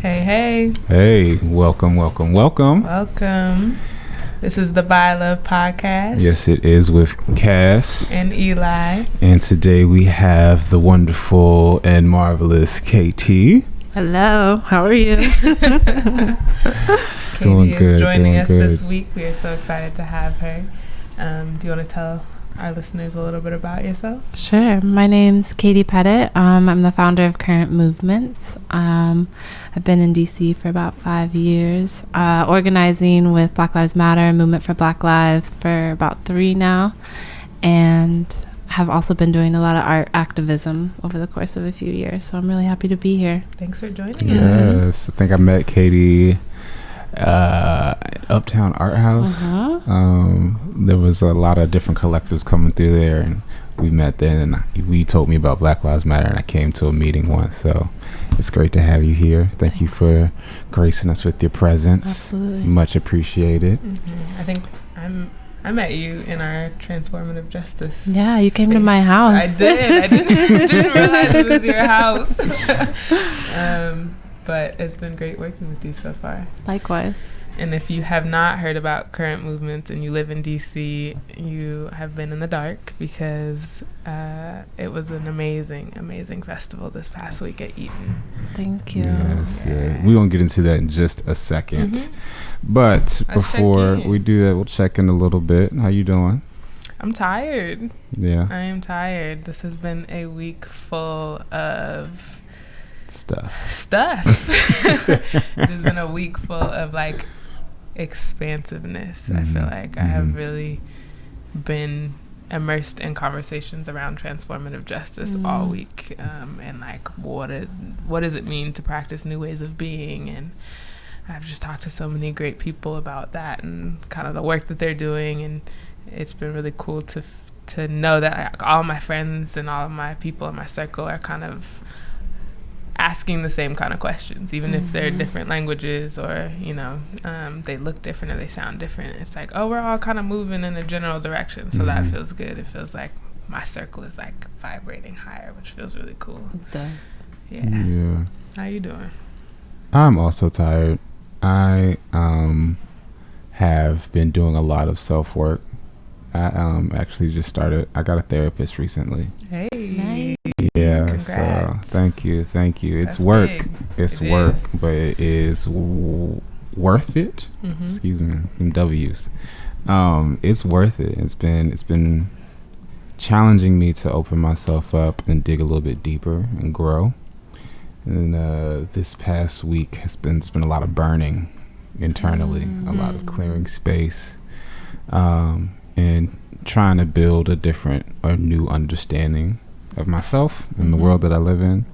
Hey. Hey, welcome. This is the By Love podcast. Yes, it is with Kass and Eli. And today we have the wonderful and marvelous Katie. Hello, how are you? Katie is joining us this week. We are so excited to have her. Do you want to tell our listeners a little bit about yourself? Sure. My name's Katie Petit. I'm the founder of Current Movements. I've been in DC for about 5 years, organizing with Black Lives Matter, Movement for Black Lives for about 3 now, and have also been doing a lot of art activism over the course of a few years. So I'm really happy to be here. Thanks for joining us. Yes, I think I met Katie Uptown Art House. There was a lot of different collectives coming through there, and we met there, and we told me about Black Lives Matter, and I came to a meeting once. So it's great to have you here. Thank you for gracing us with your presence. Absolutely. Much appreciated. I think I met you in our transformative justice. Yeah, you came space. to my house. I did. I didn't realize it was your house. But it's been great working with you so far. Likewise. And if you have not heard about Current Movements and you live in DC, you have been in the dark, because it was an amazing festival this past week at Eaton. Thank you. Yes. We're going to get into that in just a second. But before we do that, we'll check in a little bit. How you doing? I'm tired. Yeah. I am tired. This has been a week full of stuff. It has been a week full of like expansiveness. I feel like I have really been immersed in conversations around transformative justice all week, and like what does it mean to practice new ways of being. And I've just talked to so many great people about that and kind of the work that they're doing, and it's been really cool to know that like all my friends and all of my people in my circle are kind of asking the same kind of questions, even if they're different languages, or they look different or they sound different. It's like, we're all kind of moving in a general direction, so that feels good. It feels like my circle is like vibrating higher, which feels really cool. It does. Yeah. How you doing? I'm also tired. I have been doing a lot of self-work. I actually just started. I got a therapist recently. Hey. Nice. Yeah. Congrats. So thank you. It's That's work. big. It's It work, is. but it is worth it. Excuse me, them W's. It's worth it. It's been challenging me to open myself up and dig a little bit deeper and grow. And this past week it's been a lot of burning internally, a lot of clearing space, and trying to build a different or new understanding of myself and the world that I live in.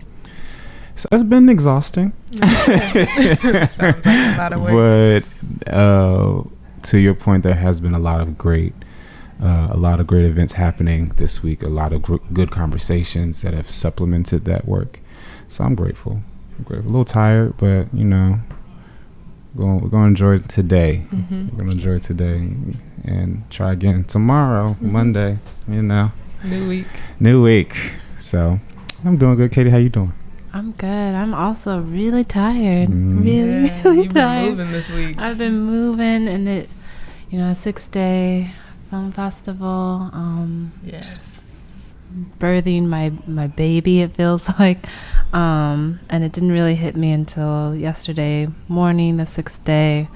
So it's been exhausting. Sounds like a lot of work. But to your point, there has been a lot of great events happening this week, a lot of good conversations that have supplemented that work. So I'm grateful. A little tired, but we're going to enjoy today. We're going to enjoy today and try again tomorrow, Monday, New week. So I'm doing good. Katie, how you doing? I'm good. I'm also really tired. Really You've tired. been moving this week. I've been moving, and a 6-day film festival. Yes. Birthing my baby, it feels like, and it didn't really hit me until yesterday morning, the 6th day.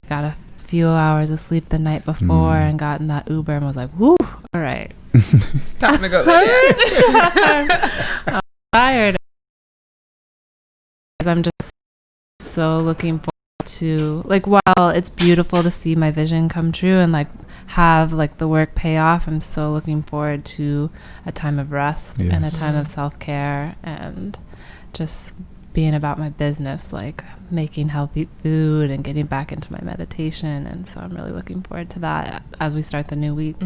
Got a few hours of sleep the night before and got in that Uber and was like, whoo, all right. It's time to go lay down. I'm tired. I'm just so looking forward to, like, while it's beautiful to see my vision come true and like have like the work pay off, I'm so looking forward to a time of rest and a time of self-care and just being about my business, like making healthy food and getting back into my meditation. And so I'm really looking forward to that as we start the new week.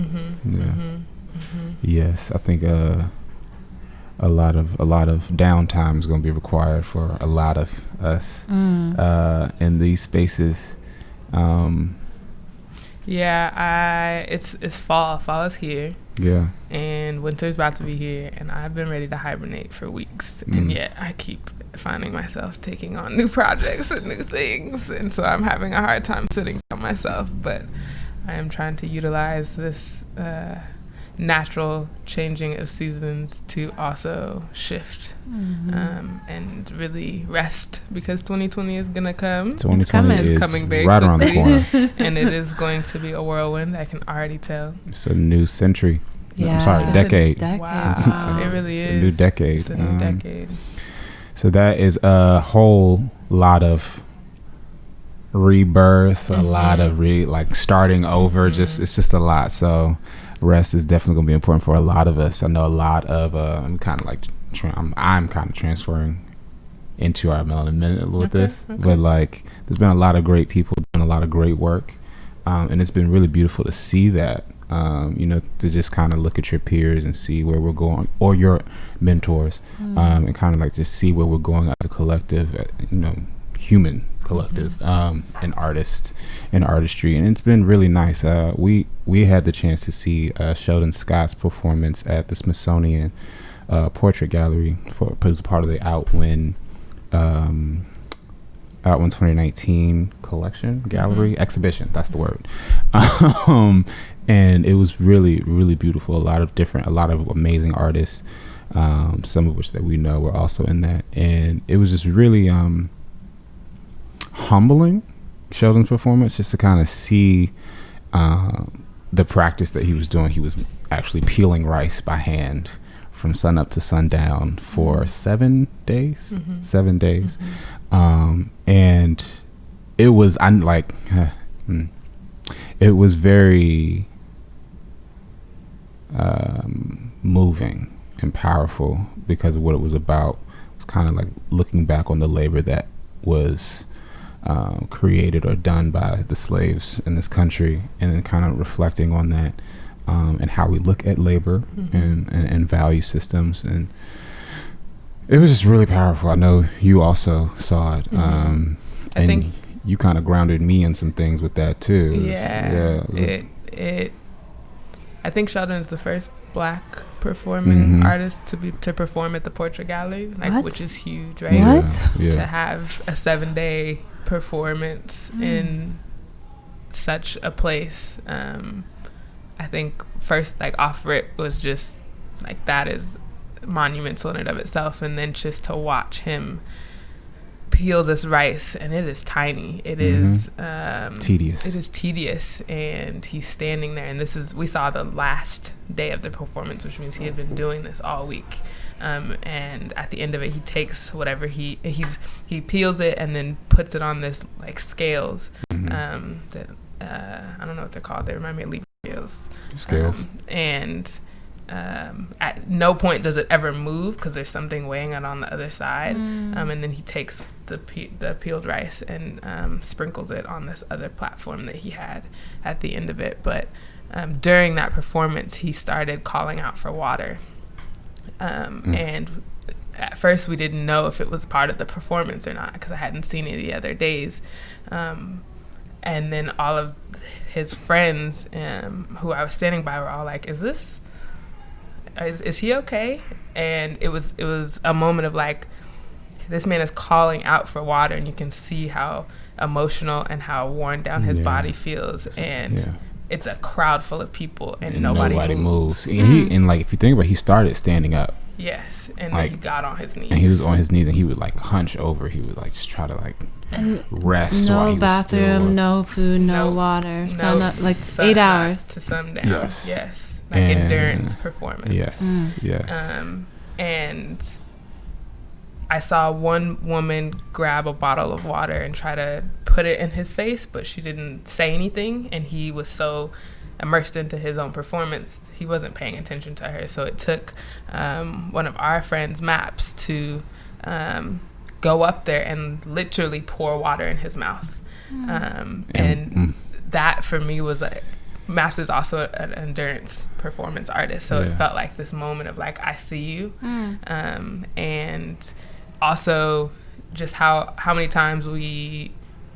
Yes, I think a lot of downtime is going to be required for a lot of us in these spaces. It's fall. Fall is here. Yeah. And winter's about to be here, and I've been ready to hibernate for weeks, and yet I keep finding myself taking on new projects and new things, and so I'm having a hard time sitting down myself, but I am trying to utilize this natural changing of seasons to also shift and really rest, because 2020 is gonna come. 2020 is coming very right quickly, around the corner. and it is going to be a whirlwind. I can already tell. It's a new century. Yeah. I'm sorry, It's decade. Wow, it really is a new decade. It's a new decade. So that is a whole lot of rebirth, a lot of starting over. It's just a lot. So rest is definitely going to be important for a lot of us. I know a lot of I'm kind of like I'm kind of transferring into our melanin minute with this, but like there's been a lot of great people doing a lot of great work, and it's been really beautiful to see that. To just kind of look at your peers and see where we're going, or your mentors, and kind of like just see where we're going as a collective, human collective, and artist and artistry. And it's been really nice. We had the chance to see Sheldon Scott's performance at the Smithsonian Portrait Gallery as part of the Outwin 2019 collection gallery exhibition. That's the word. And it was really, really beautiful. A lot of amazing artists, some of which that we know were also in that. And it was just really humbling, Sheldon's performance, just to kind of see the practice that he was doing. He was actually peeling rice by hand from sun up to sundown for 7 days. 7 days. And it was, it was very moving and powerful because of what it was about. It was kind of like looking back on the labor that was created or done by the slaves in this country, and then kind of reflecting on that, and how we look at labor and value systems. And it was just really powerful. I know you also saw it. I think you kind of grounded me in some things with that too. I think Sheldon is the first Black performing artist to perform at the Portrait Gallery, which is huge, right? To have a 7-day performance in such a place. I think first, Off Rip was just that is monumental in and of itself, and then just to watch him peel this rice, and it is tiny. It is tedious. It is tedious, and he's standing there, and we saw the last day of the performance, which means he had been doing this all week. And at the end of it, he takes whatever he peels it and then puts it on this scales. That I don't know what they're called. They remind me of Libra scales. And at no point does it ever move because there's something weighing it on the other side. And then he takes the peeled rice and sprinkles it on this other platform that he had at the end of it. But during that performance, he started calling out for water. And at first we didn't know if it was part of the performance or not because I hadn't seen it the other days. And then all of his friends who I was standing by were all like, is he okay? And it was a moment of this man is calling out for water, and you can see how emotional and how worn down his body feels. And it's a crowd full of people, and nobody moves. And if you think about it, he started standing up. Yes, and then he got on his knees. And he was on his knees, and he would hunch over. He would just try to rest. No while he bathroom, was still, no food, no water. No, 8 hours to sundown. Yes. And endurance performance. Yes. And I saw one woman grab a bottle of water and try to put it in his face, but she didn't say anything, and he was so immersed into his own performance, he wasn't paying attention to her. So it took one of our friends, Maps, to go up there and literally pour water in his mouth. And that for me was Maps is also an endurance performance artist, so it felt like this moment of I see you. And also just how many times we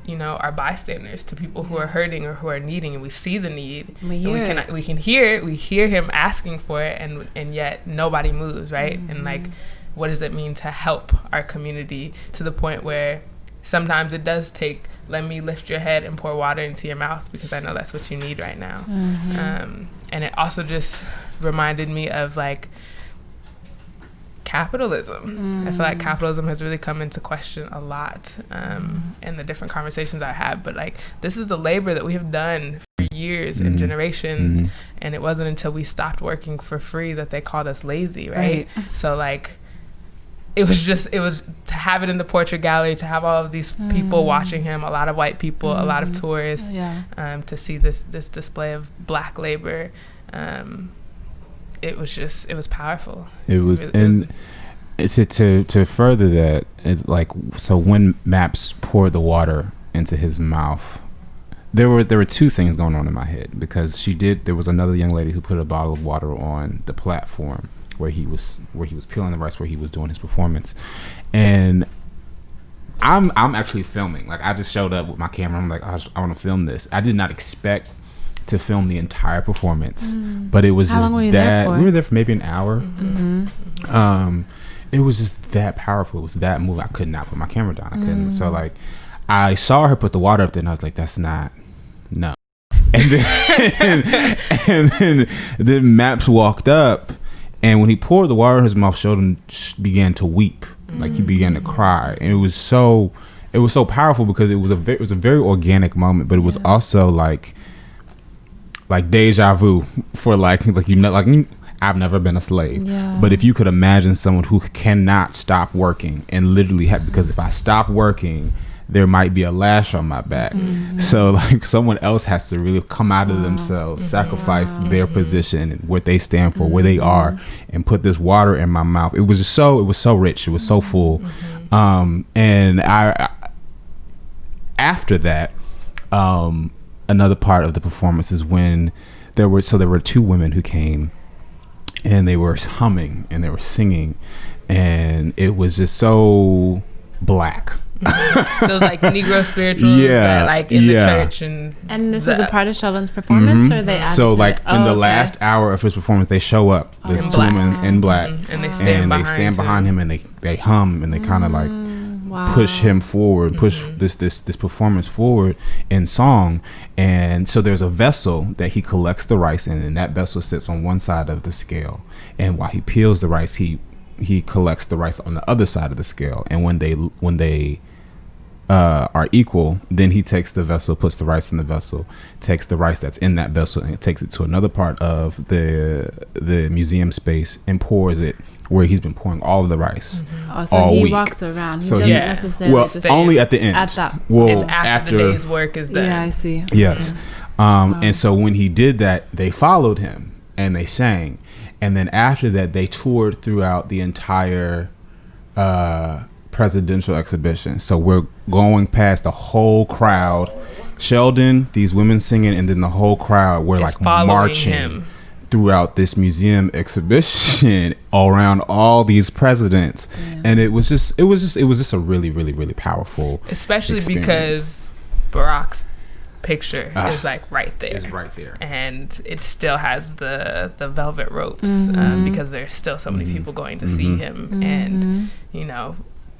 are bystanders to people who are hurting or who are needing, and we see the need. We can hear him asking for it, and yet nobody moves, right? And like, what does it mean to help our community to the point where sometimes it does take, let me lift your head and pour water into your mouth because I know that's what you need right now. And it also just reminded me of like capitalism. I feel like capitalism has really come into question a lot in the different conversations I have, but like, this is the labor that we have done for years and generations, and it wasn't until we stopped working for free that they called us lazy, right? So like, it was to have it in the portrait gallery, to have all of these people watching him, a lot of white people, a lot of tourists, to see this display of Black labor. It was powerful. To further that, it's like, so when Maps poured the water into his mouth, there were two things going on in my head, because there was another young lady who put a bottle of water on the platform where he was peeling the rice, where he was doing his performance, and I'm actually filming. Like, I just showed up with my camera. I'm like, I want to film this. I did not expect to film the entire performance, but it was How long were you there for? We were there for maybe an hour. It was just that powerful. It was that moving. I could not put my camera down. I couldn't. So like, I saw her put the water up there, and I was like, that's not, no. And then Maps walked up, and when he poured the water in his mouth, Sheldon began to weep. Like, he began to cry, and it was so powerful, because it was a very organic moment, but it was also like deja vu for I've never been a slave, but if you could imagine someone who cannot stop working and literally because if I stop working, there might be a lash on my back. So like, someone else has to really come out of themselves, sacrifice their position and what they stand for, where they are, and put this water in my mouth. It was so rich. It was so full. And after that, another part of the performance is when there were two women who came, and they were humming and they were singing, and it was just so Black. Those like Negro spirituals that like in the church, and this was a part of Sheldon's performance, or they added so like in the last hour of his performance, they show up, there's two women in black, and they stand behind him, and they hum, and they kind of like push him forward, push this performance forward in song. And so there's a vessel that he collects the rice in, and that vessel sits on one side of the scale, and while he peels the rice, he collects the rice on the other side of the scale. And when they are equal, then he takes the vessel, puts the rice in the vessel, takes the rice that's in that vessel, and takes it to another part of the museum space and pours it where he's been pouring all of the rice all week. Walks around. So he doesn't necessarily only at the end. It's after the day's work is done. Yeah, I see. Yes. And so when he did that, they followed him and they sang. And then after that, they toured throughout the entire presidential exhibition. So we're going past the whole crowd, Sheldon, these women singing, and then the whole crowd were like marching him throughout this museum exhibition around all these presidents. And it was just a really, really, really powerful, especially experience. Because Barack's picture is like right there. It's right there, and it still has the velvet ropes because there's still so many people going to see him, and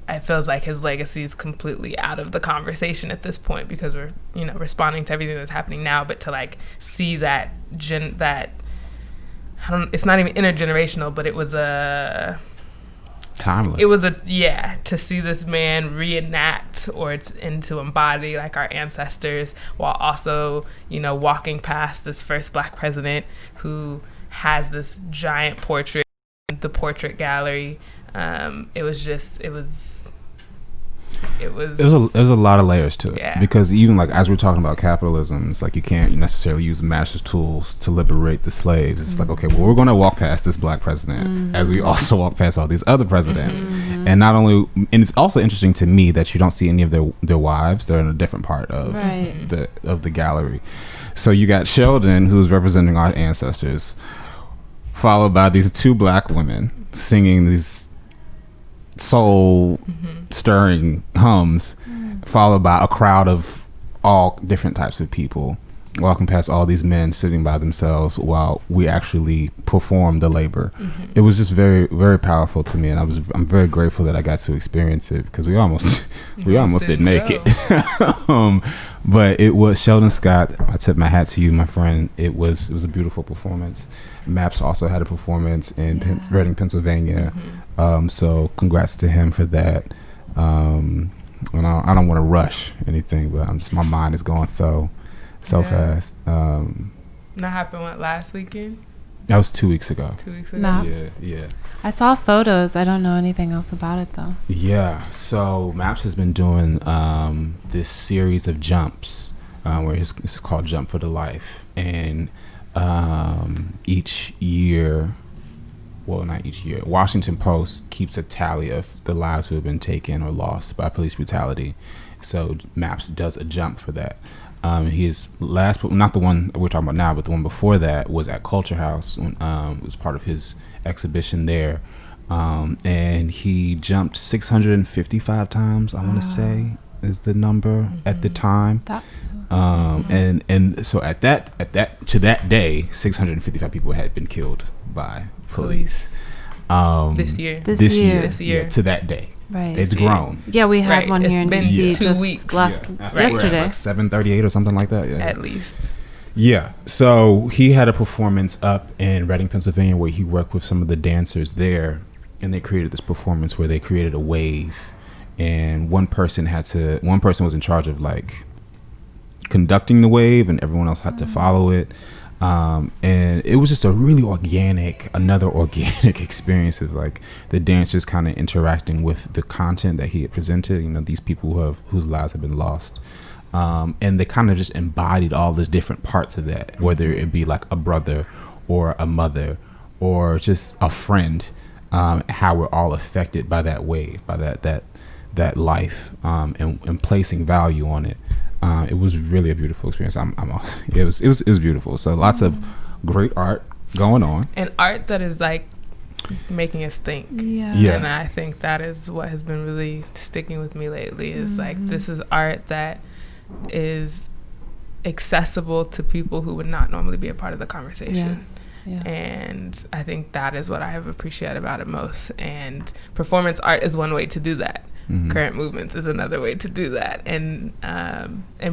it feels like his legacy is completely out of the conversation at this point, because we're responding to everything that's happening now. But to like see that it's not even intergenerational, but it was a timeless. It was to see this man reenact and to embody like our ancestors, while also walking past this first Black president who has this giant portrait in the portrait gallery. It was a lot of layers to it, because even like as we're talking about capitalism, it's like you can't necessarily use master's tools to liberate the slaves. It's like, okay, well, we're going to walk past this Black president as we also walk past all these other presidents. And not only, and it's also interesting to me that you don't see any of their wives. They're in a different part of the gallery. So you got Sheldon, who's representing our ancestors, followed by these two Black women singing these soul stirring hums, followed by a crowd of all different types of people, walking past all these men sitting by themselves while we actually perform the labor. It was just very, very powerful to me, and I'm very grateful that I got to experience it, because we almost didn't make it. But it was Sheldon Scott. I tip my hat to you, my friend. It was a beautiful performance. Maps also had a performance in Reading, Pennsylvania. So congrats to him for that. And I don't want to rush anything, but my mind is going so fast. That happened last weekend? That was 2 weeks ago. 2 weeks ago. Maps. Yeah. I saw photos. I don't know anything else about it though. Yeah. So Maps has been doing this series of jumps, where it's called Jump for the Life, and each year. Well, not each year. Washington Post keeps a tally of the lives who have been taken or lost by police brutality. So Maps does a jump for that. His last, not the one we're talking about now, but the one before that was at Culture House. It was part of his exhibition there. And he jumped 655 times, I want to say is the number at the time. And so at that day, 655 people had been killed by police. This year. Yeah, to that day. Right. It's grown. Yeah, we had one here in DC 2 weeks. Yesterday. Like 738 or something like that. Yeah. At least. Yeah. So he had a performance up in Reading, Pennsylvania, where he worked with some of the dancers there, and they created this performance where they created a wave, and one person was in charge of like conducting the wave, and everyone else had to follow it. And it was just another organic experience of like the dancers kind of interacting with the content that he had presented, these people whose lives have been lost. And they kind of just embodied all the different parts of that, whether it be like a brother or a mother or just a friend, how we're all affected by that wave, by that life, and placing value on it. It was really a beautiful experience. It was beautiful. So lots of great art going on, and art that is like making us think. Yeah. And I think that is what has been really sticking with me lately. Is like, this is art that is accessible to people who would not normally be a part of the conversation. Yes. And I think that is what I have appreciated about it most. And performance art is one way to do that. Current movements is another way to do that, and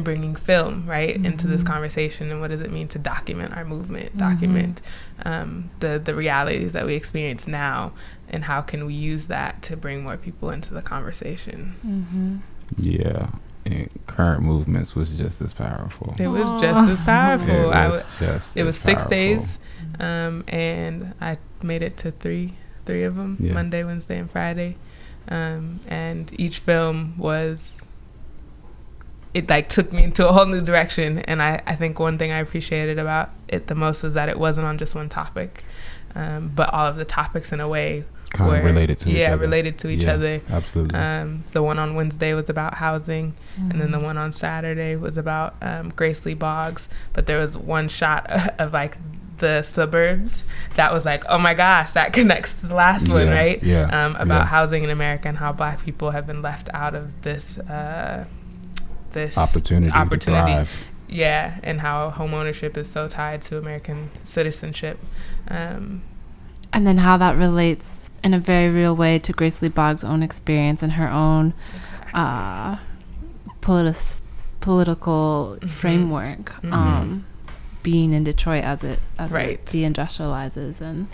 bringing film into this conversation. And what does it mean to document our movement, document the realities that we experience now, and how can we use that to bring more people into the conversation? Yeah, and current movements was just as powerful. It was just as powerful. It was 6 days, and I made it to three of them: Monday, Wednesday, and Friday. And each film took me into a whole new direction. And I think one thing I appreciated about it the most was that it wasn't on just one topic, but all of the topics in a way kind of related to each other. Related to each other. Absolutely. The one on Wednesday was about housing, and then the one on Saturday was about Grace Lee Boggs. But there was one shot of like the suburbs that was like, oh my gosh, that connects to the last one, right? About housing in America and how Black people have been left out of this opportunity to thrive. Yeah, and how home ownership is so tied to American citizenship. And then how that relates in a very real way to Grace Lee Boggs' own experience and her own political framework. Being in Detroit as it deindustrializes, and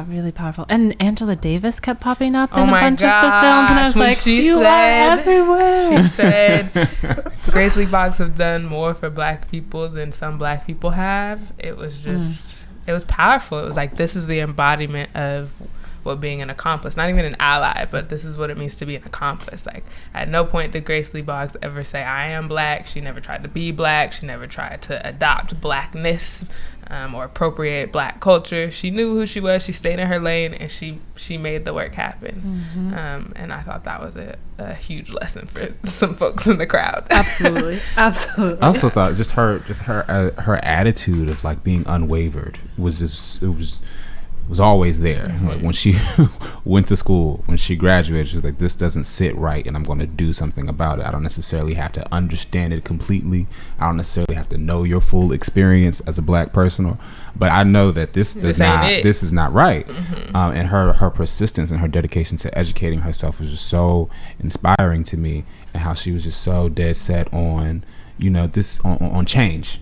really powerful. And Angela Davis kept popping up in a bunch of the films, and I was like, you are everywhere. She said Grace Lee Boggs have done more for Black people than some Black people have. It was just it was powerful. It was like, this is the embodiment of what being an accomplice, not even an ally, but this is what it means to be an accomplice. Like, at no point did Grace Lee Boggs ever say, I am Black. She never tried to be Black. She never tried to adopt Blackness or appropriate Black culture. She knew who she was. She stayed in her lane, and she made the work happen. And I thought that was a huge lesson for some folks in the crowd. Absolutely. I also thought just her attitude of like being unwavered was just, was always there. Like when she went to school, when she graduated, she was like, this doesn't sit right and I'm going to do something about it. I don't necessarily have to understand it completely. I don't necessarily have to know your full experience as a Black person, but I know that this is not right. And her persistence and her dedication to educating herself was just so inspiring to me, and how she was just so dead set on, you know, this on change,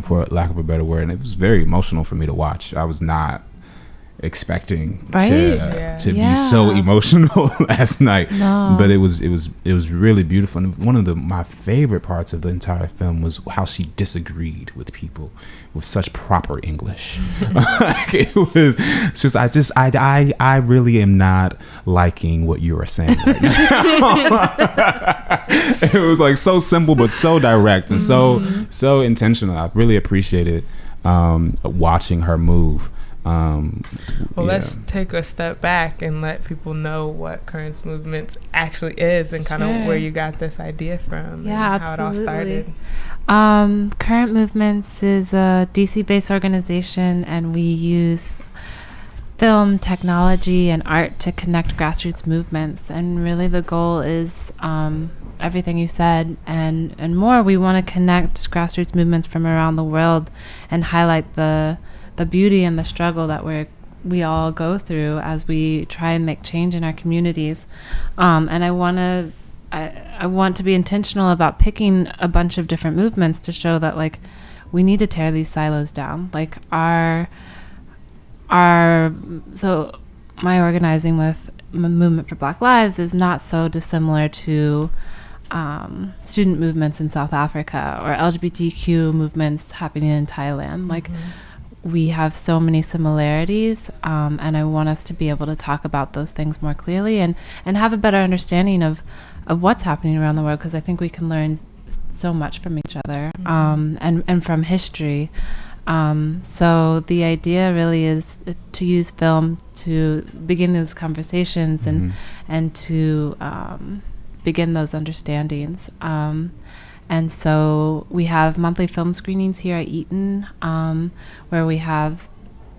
for lack of a better word. And it was very emotional for me to watch. I was not expecting to be so emotional last night, but it was really beautiful. And one of my favorite parts of the entire film was how she disagreed with people with such proper English. Like, it was just I really am not liking what you are saying right now. It was like so simple but so direct and so intentional. I really appreciated watching her move. Let's take a step back and let people know what Currents Movements actually is, and kind of where you got this idea from, and how it all started. Current Movements is a DC-based organization, and we use film, technology, and art to connect grassroots movements. And really the goal is everything you said and more. We want to connect grassroots movements from around the world and highlight the beauty and the struggle that we all go through as we try and make change in our communities. And I want to be intentional about picking a bunch of different movements to show that, like, we need to tear these silos down. Like so my organizing with Movement for Black Lives is not so dissimilar to student movements in South Africa or LGBTQ movements happening in Thailand. Like, we have so many similarities, and I want us to be able to talk about those things more clearly and have a better understanding of what's happening around the world, because I think we can learn so much from each other, and from history. So the idea really is to use film to begin those conversations and to begin those understandings. And so we have monthly film screenings here at Eaton, where we have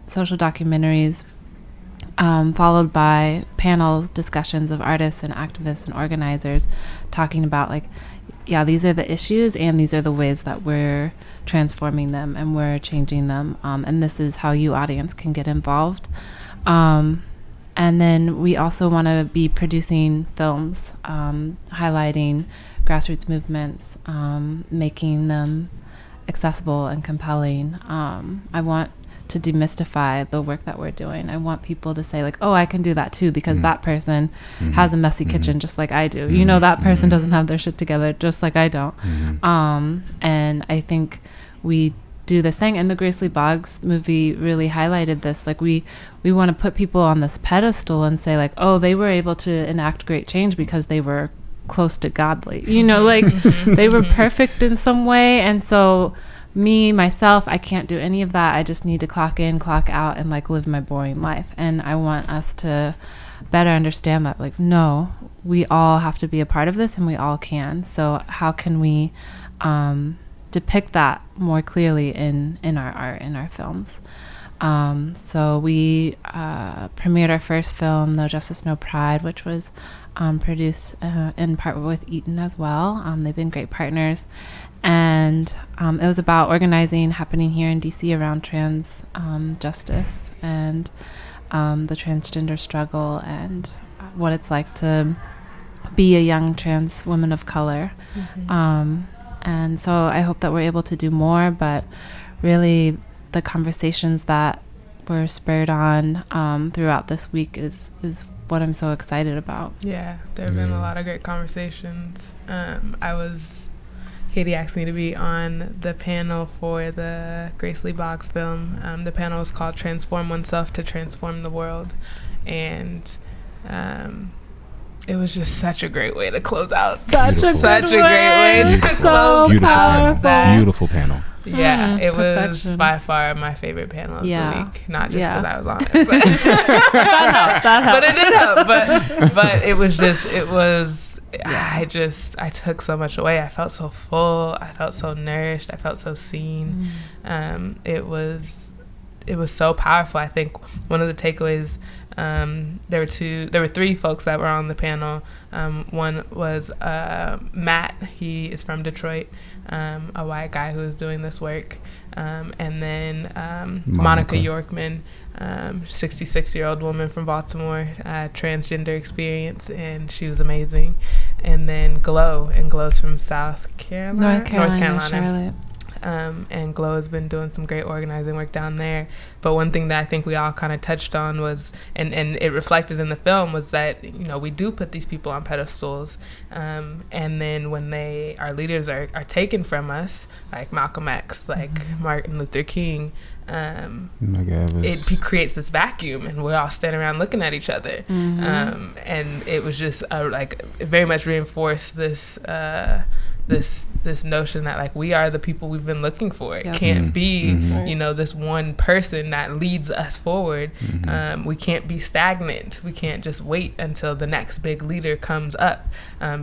social documentaries followed by panel discussions of artists and activists and organizers talking about, like, these are the issues and these are the ways that we're transforming them and we're changing them. And this is how you, audience, can get involved. And then we also want to be producing films highlighting grassroots movements, making them accessible and compelling. I want to demystify the work that we're doing. I want people to say, like, oh, I can do that too, because that person has a messy kitchen just like I do. You know, that person doesn't have their shit together just like I don't. And I think we do this thing, and the Grace Lee Boggs movie really highlighted this. Like, we want to put people on this pedestal and say, like, oh, they were able to enact great change because they were close to godly, you know, like they were perfect in some way. And so myself, I can't do any of that. I just need to clock in, clock out, and, like, live my boring life. And I want us to better understand that, like, no, we all have to be a part of this, and we all can. So how can we depict that more clearly in our art, in our films? So we premiered our first film, No Justice, No Pride, which was produced in part with Eaton as well. They've been great partners. And it was about organizing happening here in DC around trans justice and the transgender struggle and what it's like to be a young trans woman of color. And so I hope that we're able to do more, but really the conversations that were spurred on throughout this week is what I'm so excited about. Yeah, there have been a lot of great conversations. Katie asked me to be on the panel for the Grace Lee Boggs film. The panel was called Transform Oneself to Transform the World. And it was just such a great way to close out. Such a great way to close out that. Beautiful panel. Yeah, it was by far my favorite panel of the week. Not just because I was on it, but that helped. But it did help. But it was I took so much away. I felt so full. I felt so nourished. I felt so seen. It was it was so powerful. I think one of the takeaways, there were three folks that were on the panel. One was Matt. He is from Detroit, a white guy who is doing this work. And then Monica Yorkman, 66-year-old woman from Baltimore, transgender experience, and she was amazing. And then Glow, and Glow's from North Carolina. Charlotte. And Glow has been doing some great organizing work down there. But one thing that I think we all kind of touched on was, and it reflected in the film, was that, you know, we do put these people on pedestals, and then when our leaders are taken from us, like Malcolm X, like Martin Luther King, it creates this vacuum, and we're all standing around looking at each other. And it was just it very much reinforced this notion that, like, we are the people we've been looking for. It can't be, you know, this one person that leads us forward. We can't be stagnant. We can't just wait until the next big leader comes up,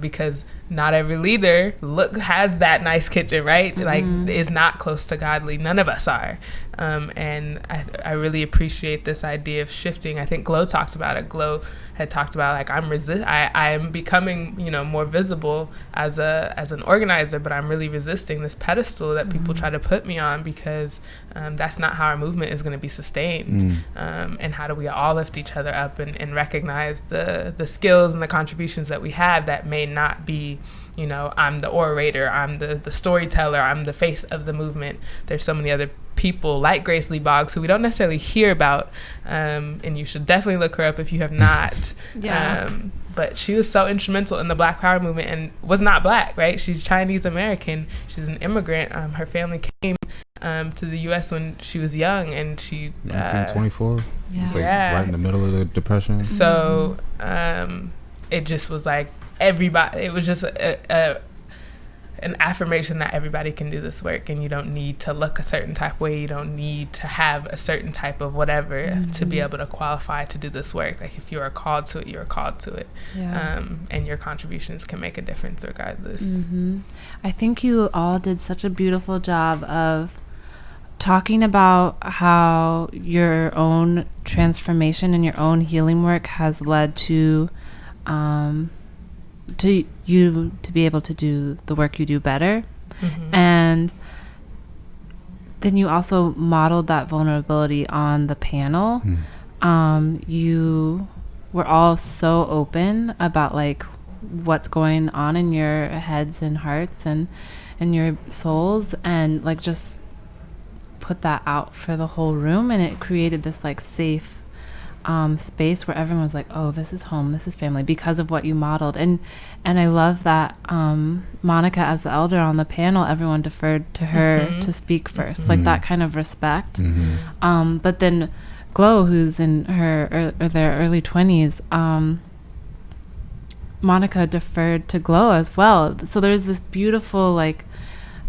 because not every leader has that nice kitchen, right? Like, is not close to godly. None of us are. And I really appreciate this idea of shifting. I think Glow talked about it. Glow had talked about, like, I am becoming, you know, more visible as an organizer, but I'm really resisting this pedestal that people try to put me on, because that's not how our movement is going to be sustained. And how do we all lift each other up and recognize the skills and the contributions that we have that may not be, you know, I'm the orator, I'm the storyteller, I'm the face of the movement. There's so many other people like Grace Lee Boggs who we don't necessarily hear about, and you should definitely look her up if you have not. But she was so instrumental in the Black Power movement, and was not Black, right? She's Chinese American. She's an immigrant. Her family came to the U.S. when she was young, and she 1924. Right in the middle of the Depression. So it just was like everybody. It was just an affirmation that everybody can do this work, and you don't need to look a certain type of way. You don't need to have a certain type of whatever to be able to qualify to do this work. Like, if you are called to it, you are called to it. And your contributions can make a difference regardless. I think you all did such a beautiful job of talking about how your own transformation and your own healing work has led to you to be able to do the work you do better. And then you also modeled that vulnerability on the panel. You were all so open about, like, what's going on in your heads and hearts and your souls, and, like, just put that out for the whole room, and it created this, like, safe space where everyone was like, oh, this is home, this is family, because of what you modeled. And I love that Monica, as the elder on the panel, everyone deferred to her to speak first, like that kind of respect. But then Glow, who's in her their early 20s, Monica deferred to Glow as well. So there's this beautiful, like,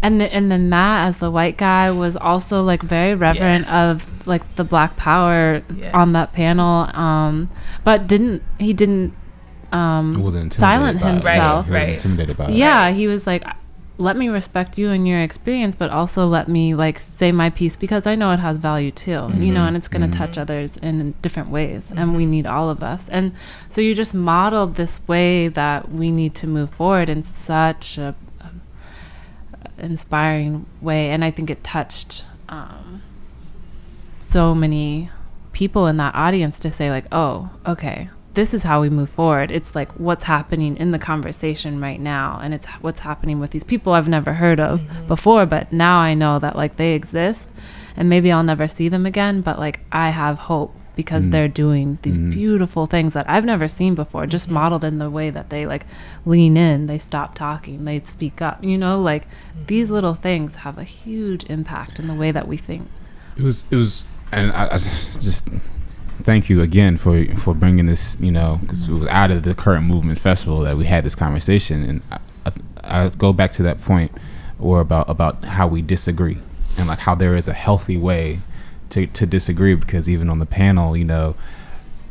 and then Matt, as the white guy, was also, like, very reverent of, like, the Black Power on that panel, but didn't silent himself. He wasn't intimidated by it. Yeah, he was like, let me respect you and your experience, but also let me, like, say my piece, because I know it has value too, you know, and it's going to touch others in different ways, and we need all of us. And so you just modeled this way that we need to move forward in such a inspiring way, and I think it touched so many people in that audience to say, like, oh, okay, this is how we move forward. It's like what's happening in the conversation right now, and it's what's happening with these people I've never heard of before, but now I know that, like, they exist, and maybe I'll never see them again, but, like, I have hope because they're doing these beautiful things that I've never seen before, just modeled in the way that they, like, lean in, they stop talking, they speak up, you know, like, these little things have a huge impact in the way that we think. It was, and I just thank you again for bringing this, you know, because it was out of the current movement festival that we had this conversation, and I go back to that point, or about how we disagree, and, like, how there is a healthy way to disagree, because even on the panel, you know,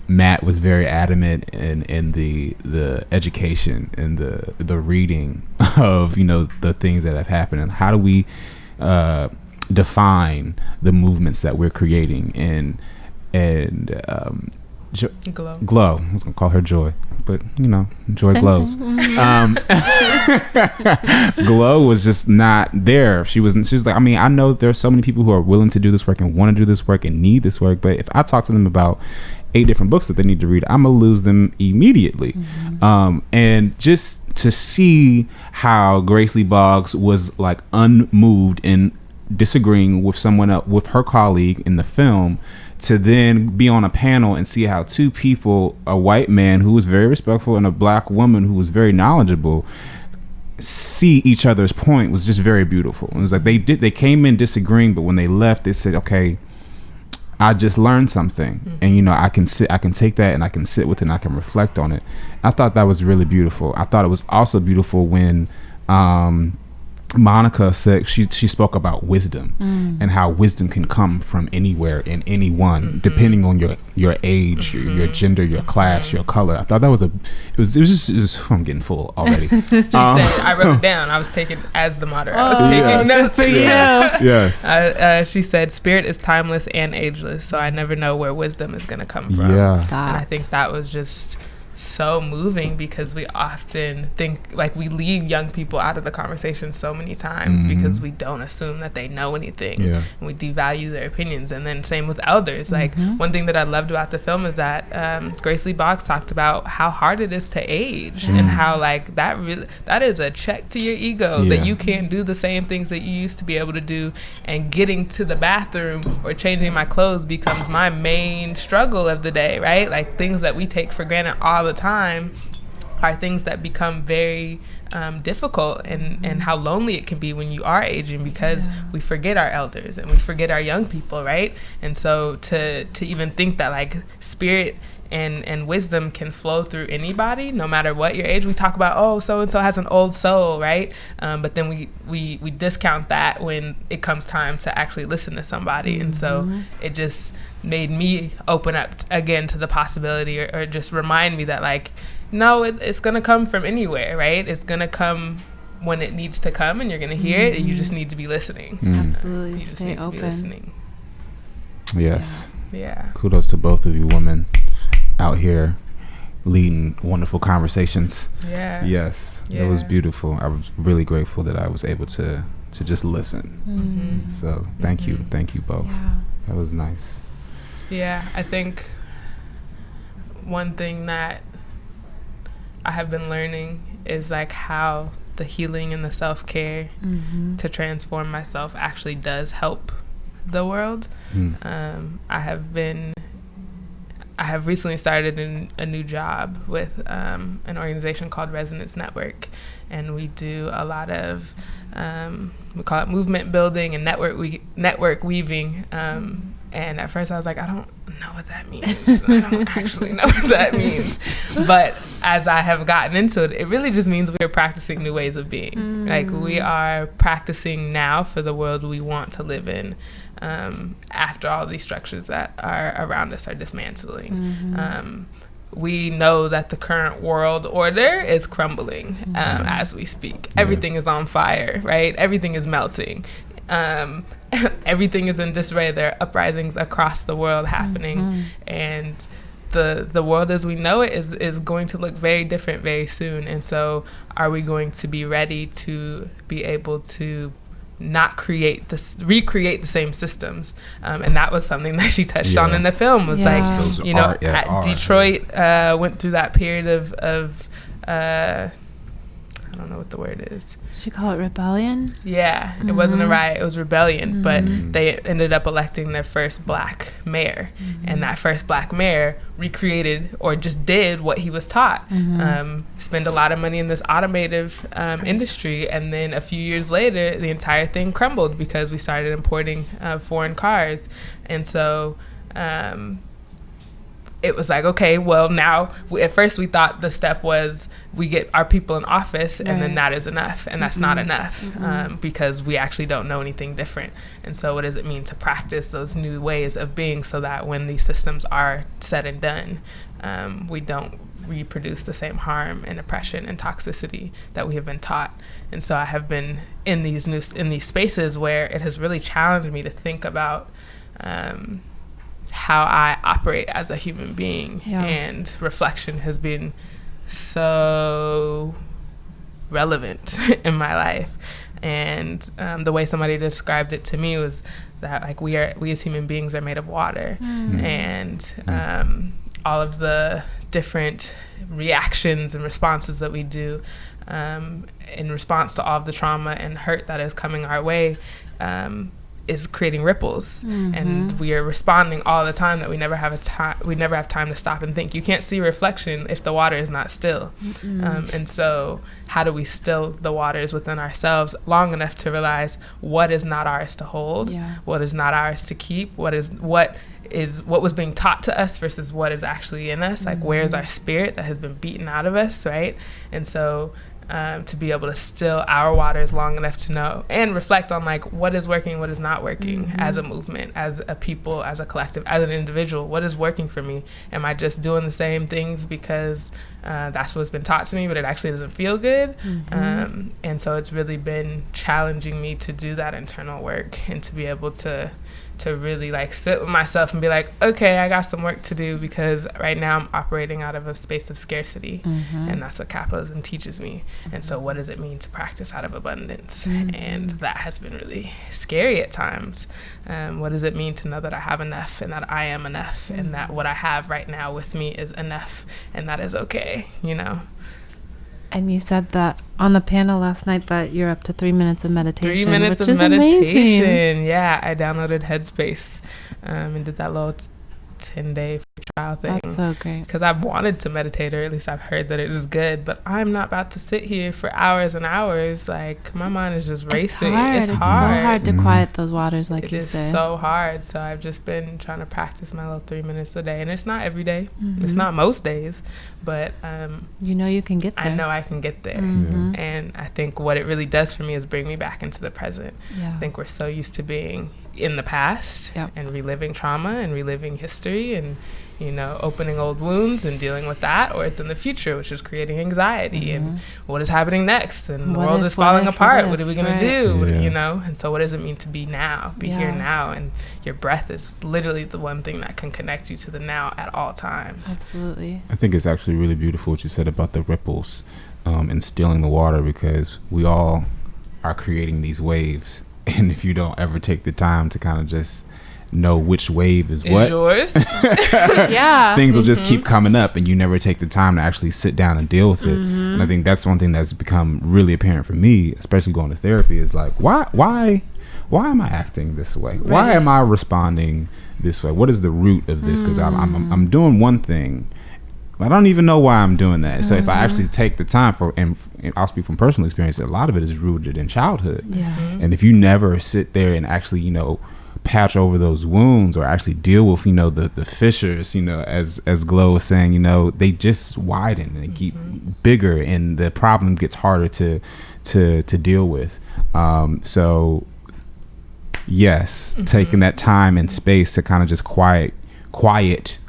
Matt was very adamant in the education and the reading of, you know, the things that have happened, and how do we define the movements that we're creating. And Glow. I was gonna call her Joy, but Joy Same glows. Glow was just not there. She was like, I know there's so many people who are willing to do this work and want to do this work and need this work, but if I talk to them about 8 different books that they need to read, I'm gonna lose them immediately. And just to see how Grace Lee Boggs was like unmoved in disagreeing with someone else, with her colleague in the film, to then be on a panel and see how 2 people, a white man who was very respectful and a black woman who was very knowledgeable, see each other's point, was just very beautiful. It was like they came in disagreeing, but when they left, they said, okay, I just learned something, and I can take that and I can sit with it and I can reflect on it. I thought that was really beautiful. I thought it was also beautiful when Monica said she spoke about wisdom and how wisdom can come from anywhere and anyone, depending on your age, your gender, your class, your color. I thought that was I'm getting full already. She said, I wrote it down. I was taking as the moderator. I was taking notes. Yes. She said, spirit is timeless and ageless, so I never know where wisdom is going to come from. Yeah. And I think that was just so moving, because we often think like we leave young people out of the conversation so many times because we don't assume that they know anything, and we devalue their opinions. And then same with elders. Like one thing that I loved about the film is that Grace Lee Boggs talked about how hard it is to age and how like that is a check to your ego that you can't do the same things that you used to be able to do, and getting to the bathroom or changing my clothes becomes my main struggle of the day, right? Like things that we take for granted all the time are things that become very difficult, and how lonely it can be when you are aging, because we forget our elders and we forget our young people, right? And so to even think that like spirit and wisdom can flow through anybody, no matter what your age. We talk about, oh, so-and-so has an old soul, right? But then we discount that when it comes time to actually listen to somebody. And so it just made me open up again to the possibility, or just remind me that like, no, it's going to come from anywhere, right? It's going to come when it needs to come, and you're going to hear it, and you just need to be listening. Absolutely. You just Stay need to open. be listening. Yes. Yeah. Kudos to both of you women out here leading wonderful conversations. Yeah. Yes. It was beautiful. I was really grateful that I was able to just listen. So thank you both. Yeah. That was nice. Yeah, I think one thing that I have been learning is like how the healing and the self-care to transform myself actually does help the world. I have recently started a new job with an organization called Resonance Network, and we do a lot of we call it movement building and network weaving. And at first I was like, I don't know what that means. I don't actually know what that means. But as I have gotten into it, it really just means we are practicing new ways of being. Like we are practicing now for the world we want to live in, after all these structures that are around us are dismantling. We know that the current world order is crumbling as we speak. Everything is on fire, right? Everything is melting. Everything is in disarray. There are uprisings across the world happening, and the world as we know it is going to look very different very soon. And so are we going to be ready to be able to not recreate the same systems? And that was something that she touched on in the film, was like, Detroit went through that period of I don't know what the word is. Should call it rebellion? Yeah, it wasn't a riot, it was rebellion. But they ended up electing their first black mayor. And that first black mayor recreated, or just did what he was taught. Spend a lot of money in this automotive industry. And then a few years later, the entire thing crumbled because we started importing foreign cars. And so it was like, okay, well, now, at first we thought the step was we get our people in office, and then that is enough. And that's not enough, because we actually don't know anything different. And so what does it mean to practice those new ways of being, so that when these systems are said and done, we don't reproduce the same harm and oppression and toxicity that we have been taught. And so I have been in these spaces where it has really challenged me to think about how I operate as a human being. Yeah. And reflection has been so relevant in my life. And the way somebody described it to me was that like we as human beings are made of water. And all of the different reactions and responses that we do in response to all of the trauma and hurt that is coming our way is creating ripples. And we are responding all the time that we never have time to stop and think. You can't see reflection if the water is not still. And so how do we still the waters within ourselves long enough to realize what is not ours to hold, what is not ours to keep, what was being taught to us versus what is actually in us, like where's our spirit that has been beaten out of us, right? And so to be able to still our waters long enough to know and reflect on like what is working, what is not working as a movement, as a people, as a collective, as an individual. What is working for me? Am I just doing the same things because that's what's been taught to me, but it actually doesn't feel good? And so it's really been challenging me to do that internal work and to be able to really like sit with myself and be like, okay, I got some work to do, because right now I'm operating out of a space of scarcity, and that's what capitalism teaches me. And so what does it mean to practice out of abundance? And that has been really scary at times. What does it mean to know that I have enough and that I am enough and that what I have right now with me is enough and that is okay, you know? And you said that on the panel last night that you're up to 3 minutes of meditation. 3 minutes of meditation. Amazing. Yeah, I downloaded Headspace and did that little 10-day free trial thing. That's so great. Because I've wanted to meditate, or at least I've heard that it is good, but I'm not about to sit here for hours and hours. Like, my mind is just racing. It's hard. It's so hard to quiet those waters, like you said. It is so hard. So I've just been trying to practice my little 3 minutes a day. And it's not every day. It's not most days. But you know you can get there. I know I can get there. And I think what it really does for me is bring me back into the present. I think we're so used to being in the past and reliving trauma and reliving history and, you know, opening old wounds and dealing with that, or it's in the future, which is creating anxiety and what is happening next, and the world is falling apart. What are we going to do? You know? And so what does it mean to be now, be here now? And your breath is literally the one thing that can connect you to the now at all times. Absolutely. I think it's actually really beautiful what you said about the ripples and stilling the water, because we all are creating these waves. And if you don't ever take the time to kind of just know which wave is what, yours. Things will just keep coming up, and you never take the time to actually sit down and deal with it. And I think that's one thing that's become really apparent for me, especially going to therapy, is like, why am I acting this way? Right. Why am I responding this way? What is the root of this? Because I'm doing one thing, I don't even know why I'm doing that. So if I actually take the time and I'll speak from personal experience, a lot of it is rooted in childhood. And if you never sit there and actually, you know, patch over those wounds or actually deal with, you know, the fissures, you know, as Glow was saying, you know, they just widen and they keep bigger, and the problem gets harder to deal with. So yes, taking that time and space to kind of just quiet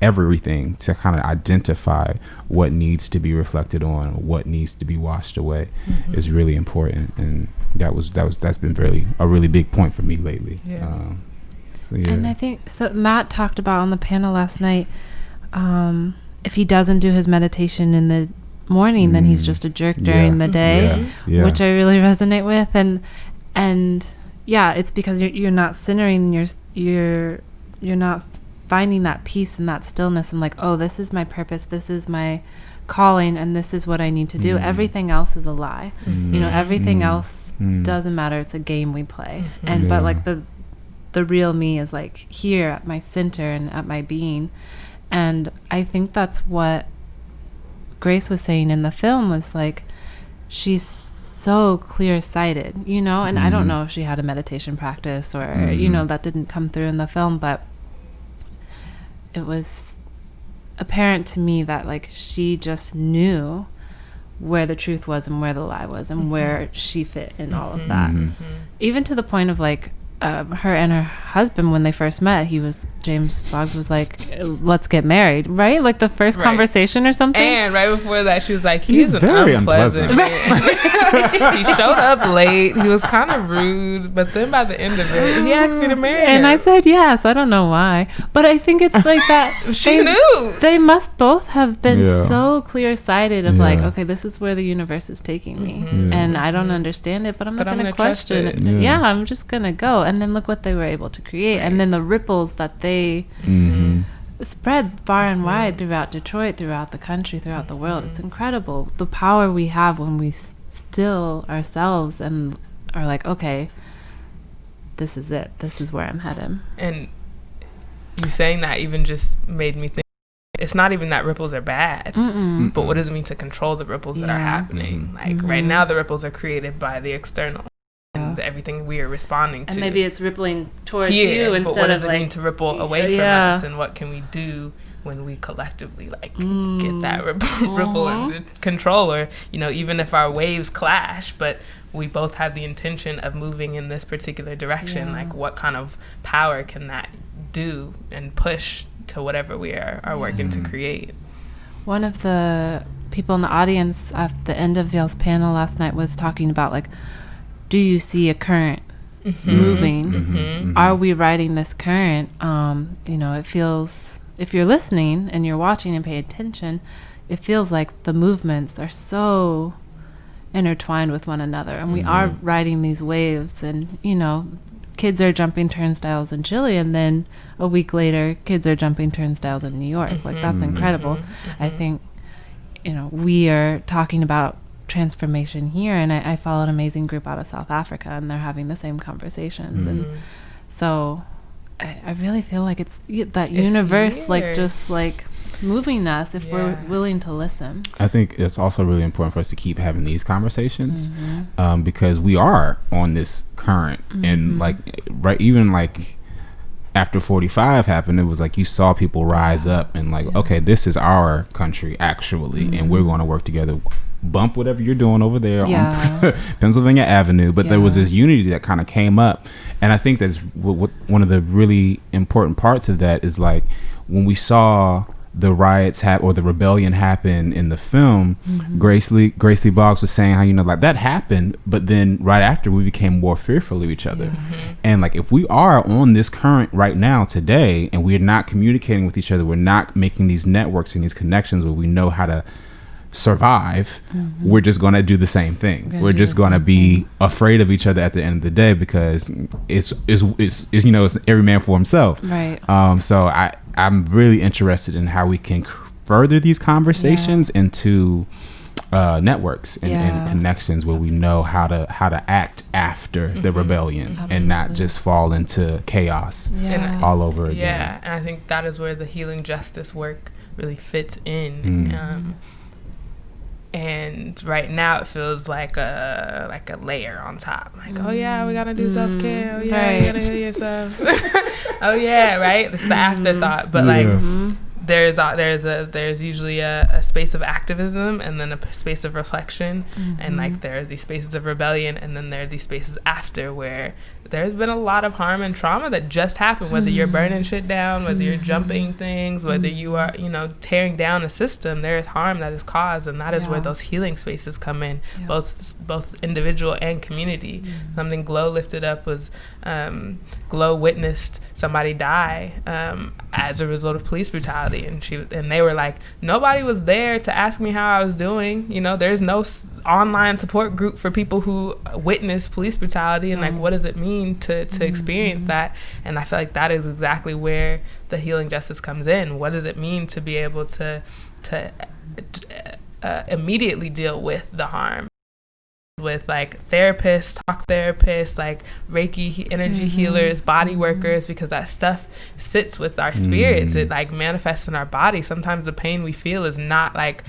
everything, to kind of identify what needs to be reflected on, what needs to be washed away is really important. And that's been a really big point for me lately. And I think Matt talked about on the panel last night, if he doesn't do his meditation in the morning, then he's just a jerk during the day, which I really resonate with. And it's because you're not centering, you're not finding that peace and that stillness, and like, oh, this is my purpose, this is my calling, and this is what I need to do. Everything else is a lie. You know, everything else doesn't matter. It's a game we play. And but like the real me is like here at my center and at my being. And I think that's what Grace was saying in the film, was like, she's so clear-sighted, you know, and I don't know if she had a meditation practice or you know, that didn't come through in the film, but it was apparent to me that like she just knew where the truth was and where the lie was and where she fit in all of that. Even to the point of like, her and her husband, when they first met, James Boggs was like, let's get married, right? Like the first conversation or something. And right before that, she was like, he's an very unpleasant man. He showed up late. He was kind of rude. But then by the end of it, he asked me to marry him. And I said yes. I don't know why. But I think it's like that. She knew. They must both have been so clear-sighted of like, okay, this is where the universe is taking me. And I don't understand it, but I'm not going to question it. Yeah, I'm just going to go. And then look what they were able to create. Right. And then the ripples that they spread far and wide throughout Detroit, throughout the country, throughout the world. It's incredible. The power we have when we still ourselves and are like, okay, this is it. This is where I'm headed. And you saying that even just made me think, it's not even that ripples are bad, but what does it mean to control the ripples that are happening? Like right now, the ripples are created by the external. And everything we are responding to. And maybe it's rippling towards you instead of like... But what does it mean to ripple away from us? And what can we do when we collectively like get that ripple under control? Or, even if our waves clash, but we both have the intention of moving in this particular direction, like what kind of power can that do and push to whatever we are working to create? One of the people in the audience at the end of y'all's panel last night was talking about like, do you see a current moving? Are we riding this current? It feels, if you're listening and you're watching and pay attention, it feels like the movements are so intertwined with one another. And we are riding these waves and, kids are jumping turnstiles in Chile and then a week later, kids are jumping turnstiles in New York. Like that's incredible. I think, we are talking about transformation here, and I follow an amazing group out of South Africa, and they're having the same conversations. And so I really feel like it's universe here, like just like moving us if we're willing to listen. I think it's also really important for us to keep having these conversations because we are on this current and like even like after 45 happened, it was like you saw people rise up and like, okay, this is our country actually, and we're going to work together. Bump whatever you're doing over there on Pennsylvania Avenue, but there was this unity that kind of came up, and I think that's one of the really important parts of that is like when we saw the riots or the rebellion happen in the film, Kass Eli Boggs was saying how like that happened, but then right after we became more fearful of each other, and like if we are on this current right now today and we're not communicating with each other, we're not making these networks and these connections where we know how to survive, we're just going to do the same thing. We're just going to be afraid of each other at the end of the day because it's every man for himself. Right. So I'm really interested in how we can further these conversations into networks and connections where we know how to act after the rebellion and not just fall into chaos all over again. Yeah, and I think that is where the healing justice work really fits in. And right now it feels like a layer on top. Like, oh yeah, we gotta do self-care. Oh yeah, you gotta heal yourself. Oh yeah, right? It's the afterthought. But like there's usually a space of activism and then a space of reflection. And like there are these spaces of rebellion and then there are these spaces after where there's been a lot of harm and trauma that just happened, whether you're burning shit down, whether you're jumping things, whether you are, tearing down a system, there is harm that is caused, and that is where those healing spaces come in, both individual and community. Something Glow lifted up was Glow witnessed somebody die as a result of police brutality, and they were like, nobody was there to ask me how I was doing. There's no online support group for people who witness police brutality, and like, what does it mean to experience that? And I feel like that is exactly where the healing justice comes in. What does it mean to be able to immediately deal with the harm with like therapists, talk therapists, like Reiki energy healers, body workers, because that stuff sits with our spirits. It like manifests in our body. Sometimes the pain we feel is not like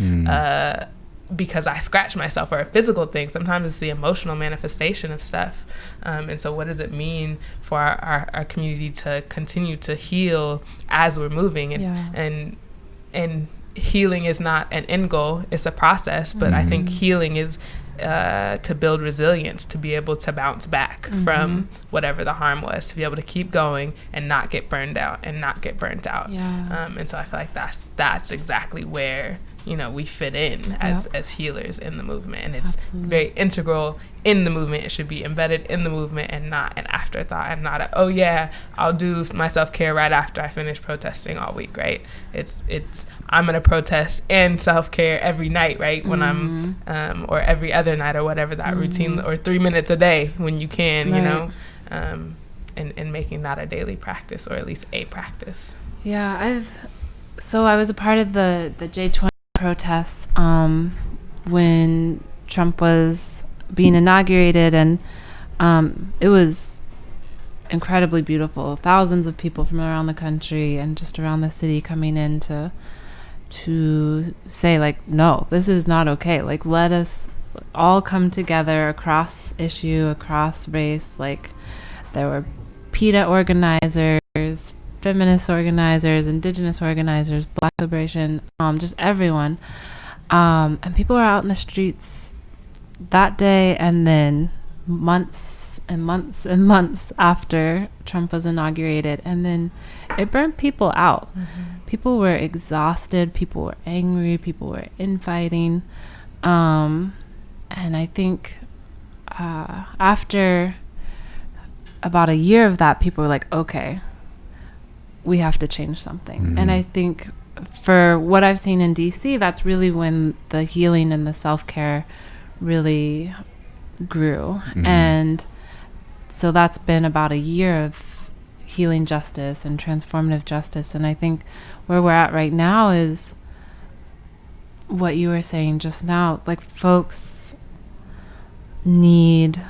because I scratched myself or a physical thing. Sometimes it's the emotional manifestation of stuff. And so what does it mean for our community to continue to heal as we're moving? And healing is not an end goal, it's a process, but I think healing is to build resilience, to be able to bounce back from whatever the harm was, to be able to keep going and not get burned out and not get burnt out. And so I feel like that's exactly where, you know, we fit in as healers in the movement, and it's very integral in the movement. It should be embedded in the movement and not an afterthought, and not a, oh yeah, I'll do my self-care right after I finish protesting all week, right? It's I'm gonna protest and self-care every night, right? When I'm or every other night, or whatever that routine, or 3 minutes a day when you can, you know, and making that a daily practice, or at least a practice. I was a part of the J20 protests when Trump was being inaugurated, and it was incredibly beautiful. Thousands of people from around the country and just around the city coming in to say, like, no, this is not okay. Like, let us all come together across issue, across race. Like, there were PETA organizers, feminist organizers, indigenous organizers, Black liberation, just everyone. And people were out in the streets that day, and then months and months and months after Trump was inaugurated. And then it burnt people out. People were exhausted, people were angry, people were infighting. And I think after about a year of that, people were like, okay, we have to change something. And I think for what I've seen in DC, that's really when the healing and the self-care really grew. And so that's been about a year of healing justice and transformative justice. And I think where we're at right now is what you were saying just now. Like, folks need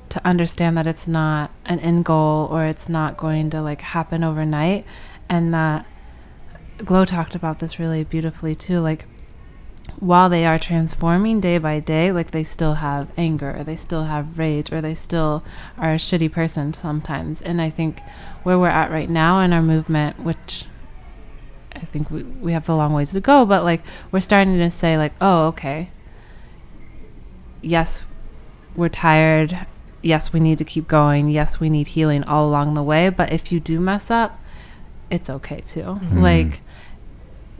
to understand that it's not an end goal, or it's not going to like happen overnight. And that Glow talked about this really beautifully too. Like, while they are transforming day by day, like, they still have anger, or they still have rage, or they still are a shitty person sometimes. And I think where we're at right now in our movement, which I think we have a long ways to go, but like, we're starting to say, like, oh, okay, yes, we're tired. Yes, we need to keep going. Yes, we need healing all along the way. But if you do mess up, it's okay too. Like,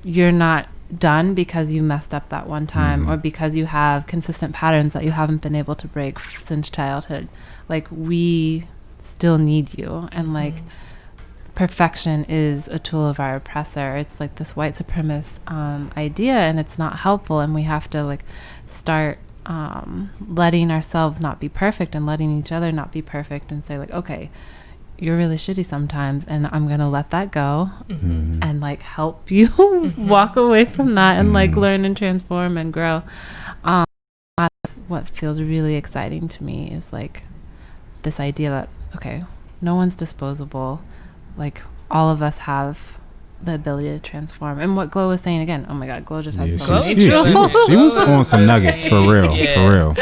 you're not done because you messed up that one time, or because you have consistent patterns that you haven't been able to break since childhood. Like, we still need you. And like, perfection is a tool of our oppressor. It's like this white supremacist idea, and it's not helpful. And we have to like start letting ourselves not be perfect, and letting each other not be perfect, and say, like, okay, you're really shitty sometimes, and I'm gonna let that go, and like help you walk away from that, and like learn and transform and grow. That's what feels really exciting to me, is like this idea that, okay, no one's disposable. Like, all of us have the ability to transform. And what Glow was saying again, oh my god, Glow just had so many she was throwing some nuggets for real.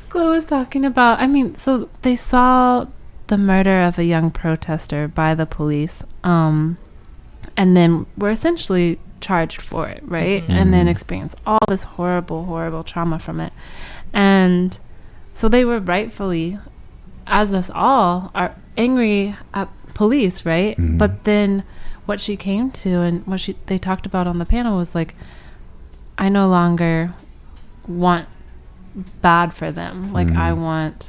Glow was talking about, I mean, so they saw the murder of a young protester by the police, and then were essentially charged for it, right? And then experienced all this horrible trauma from it. And so they were rightfully, as us all, are angry at police, right? But then what she came to, and what they talked about on the panel, was like, I no longer want bad for them. Like, I want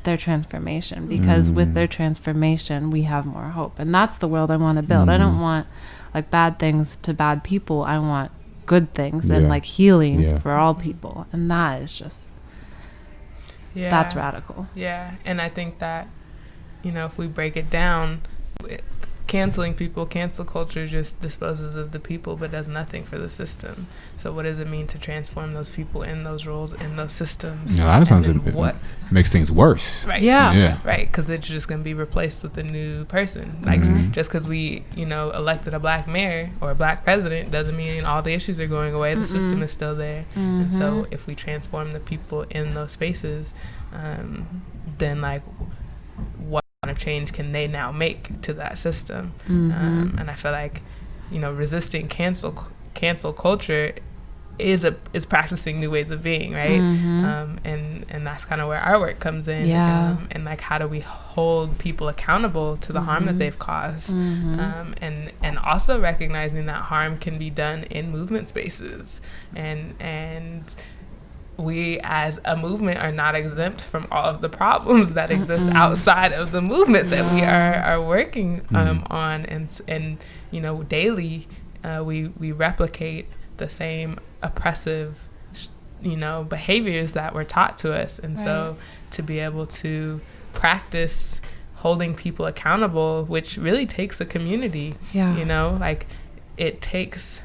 their transformation, because with their transformation we have more hope. And that's the world I want to build. I don't want like bad things to bad people. I want good things and like healing for all people. And that is just that's radical. And I think that, you know, if we break it down, canceling people, cancel culture just disposes of the people but does nothing for the system. So what does it mean to transform those people in those roles, in those systems? A lot of times it makes things worse. Right. Right, because it's just going to be replaced with a new person. Like, just because we, you know, elected a black mayor or a black president doesn't mean all the issues are going away. The system is still there. And so if we transform the people in those spaces, then like, what of change can they now make to that system? And I feel like, you know, resisting cancel cancel culture is practicing new ways of being, right? And that's kind of where our work comes in. And like, how do we hold people accountable to the harm that they've caused? And also recognizing that harm can be done in movement spaces, and we as a movement are not exempt from all of the problems that exist outside of the movement that we are working on, and you know, daily we replicate the same oppressive, you know, behaviors that were taught to us. And so to be able to practice holding people accountable, which really takes a community, you know, like it takes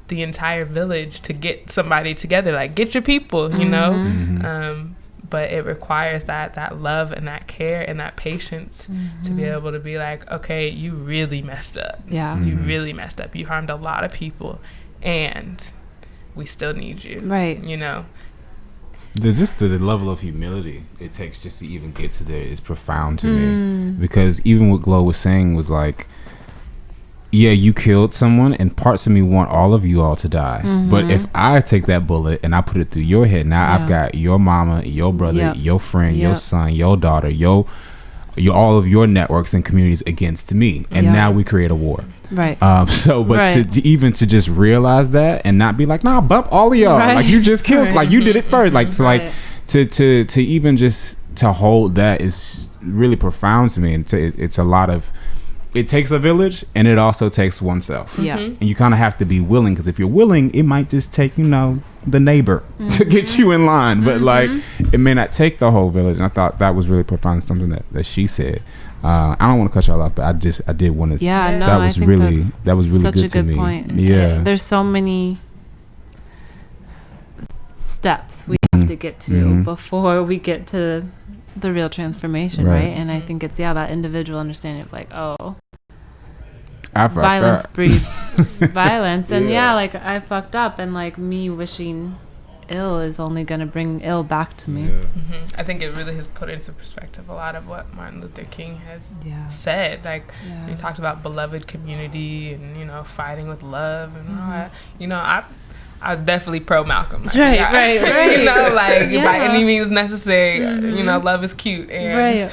the entire village to get somebody together, like get your people, you know, but it requires that love and that care and that patience to be able to be like, okay, you really messed up. You really messed up. You harmed a lot of people, and we still need you. Right. You know? Just the level of humility it takes just to even get to there is profound to me. Because even what Glow was saying was like, yeah, you killed someone, and parts of me want all of you all to die. But if I take that bullet and I put it through your head, now I've got your mama, your brother, your friend, your son, your daughter, all of your networks and communities against me. And now we create a war. Right. To just realize that and not be like, nah, bump all of y'all. Like, you just killed, like you did it first. Like, so like to even just to hold that is really profound to me. And it's a lot of, it takes a village, and it also takes oneself. And you kind of have to be willing, because if you're willing, it might just take, you know, the neighbor to get you in line. But like, it may not take the whole village. And I thought that was really profound, something that she said. I don't want to cut y'all off, but I did want to. That was really good to me. Point. Yeah, there's so many steps we have to get to before we get to the real transformation, right? And I think it's that individual understanding of like, oh, violence breeds violence, and like I fucked up, and like me wishing ill is only going to bring ill back to me. I think it really has put into perspective a lot of what Martin Luther King has said. Like, he talked about beloved community and, you know, fighting with love and all that. You know, I was definitely pro Malcolm. Right, right. You know, like, by any means necessary, you know, love is cute, and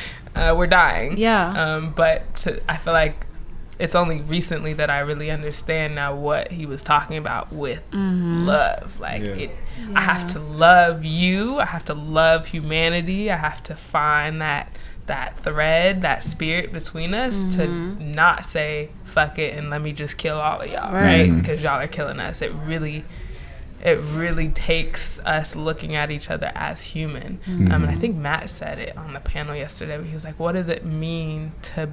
we're dying. But I feel like it's only recently that I really understand now what he was talking about with love. Like, I have to love you. I have to love humanity. I have to find that thread, that spirit between us to not say, fuck it, and let me just kill all of y'all, right? Because y'all are killing us. It really takes us looking at each other as human. And I think Matt said it on the panel yesterday, where he was like, what does it mean to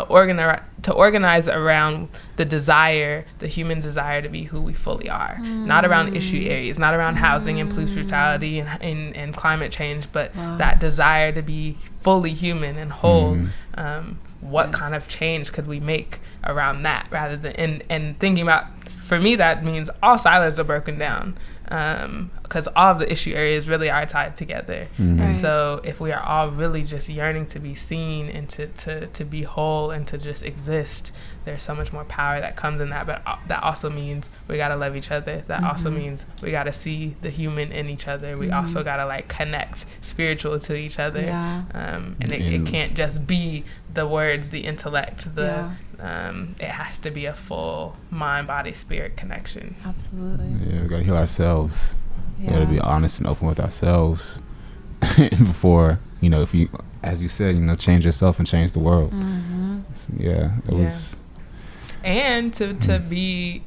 organize around the human desire to be who we fully are, not around issue areas, not around housing and police brutality and climate change, but that desire to be fully human and whole. What kind of change could we make around that, rather than and thinking about, for me, that means all silos are broken down, because all of the issue areas really are tied together. And so if we are all really just yearning to be seen and to be whole and to just exist, there's so much more power that comes in that. But that also means we got to love each other. That also means we got to see the human in each other. We also got to like connect spiritual to each other. And it can't just be the words, the intellect, it has to be a full mind, body, spirit connection. Absolutely. Yeah, we got to heal ourselves. We got to be honest and open with ourselves before, you know, if you, as you said, you know, change yourself and change the world. It was. And to be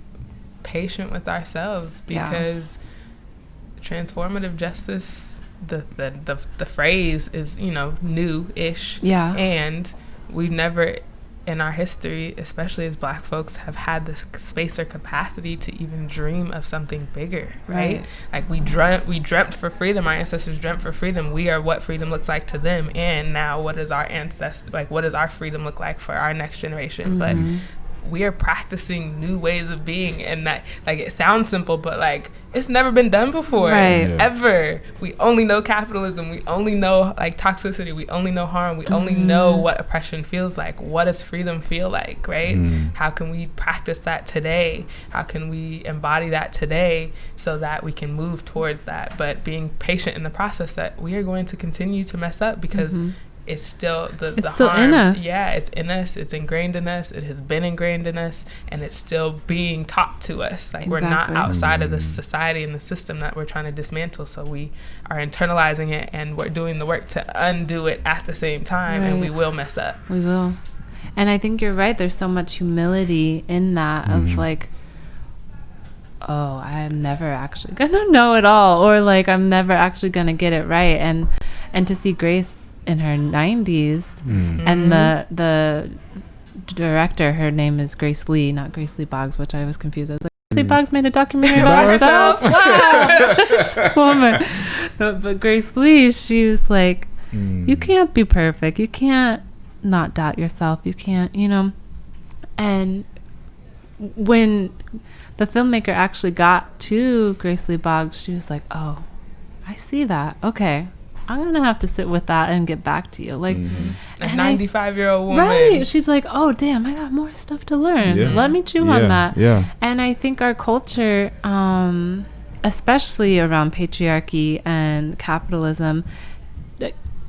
patient with ourselves, because transformative justice, the phrase is, you know, new-ish. And we've never in our history, especially as Black folks, have had the space or capacity to even dream of something bigger, right? Like, we dreamt for freedom. Our ancestors dreamt for freedom. We are what freedom looks like to them. And now what does our freedom look like for our next generation? But we are practicing new ways of being, and that, like, it sounds simple, but like it's never been done before, ever. We only know capitalism, we only know like toxicity, we only know harm, we only know what oppression feels like. What does freedom feel like, right? How can we practice that today? How can we embody that today so that we can move towards that, but being patient in the process that we are going to continue to mess up, because it's still the still harm, in us. Yeah, it's in us, it's ingrained in us, it has been ingrained in us, and it's still being taught to us. Like, we're not outside of the society and the system that we're trying to dismantle, so we are internalizing it, and we're doing the work to undo it at the same time, and we will mess up. We will. And I think you're right, there's so much humility in that of like, oh, I'm never actually gonna know it all, or like I'm never actually gonna get it right. And to see Grace in her 90s, and the director, her name is Grace Lee, not Grace Lee Boggs, which I was confused. I was like, Grace Lee Boggs made a documentary about herself? Wow. Woman. But Grace Lee, she was like, you can't be perfect, you can't not doubt yourself, you can't, you know. And when the filmmaker actually got to Grace Lee Boggs, she was like, oh, I see that, okay, I'm gonna have to sit with that and get back to you. Like, a 95-year-old woman, right? She's like, oh damn, I got more stuff to learn. Let me chew on that. And I think our culture, especially around patriarchy and capitalism,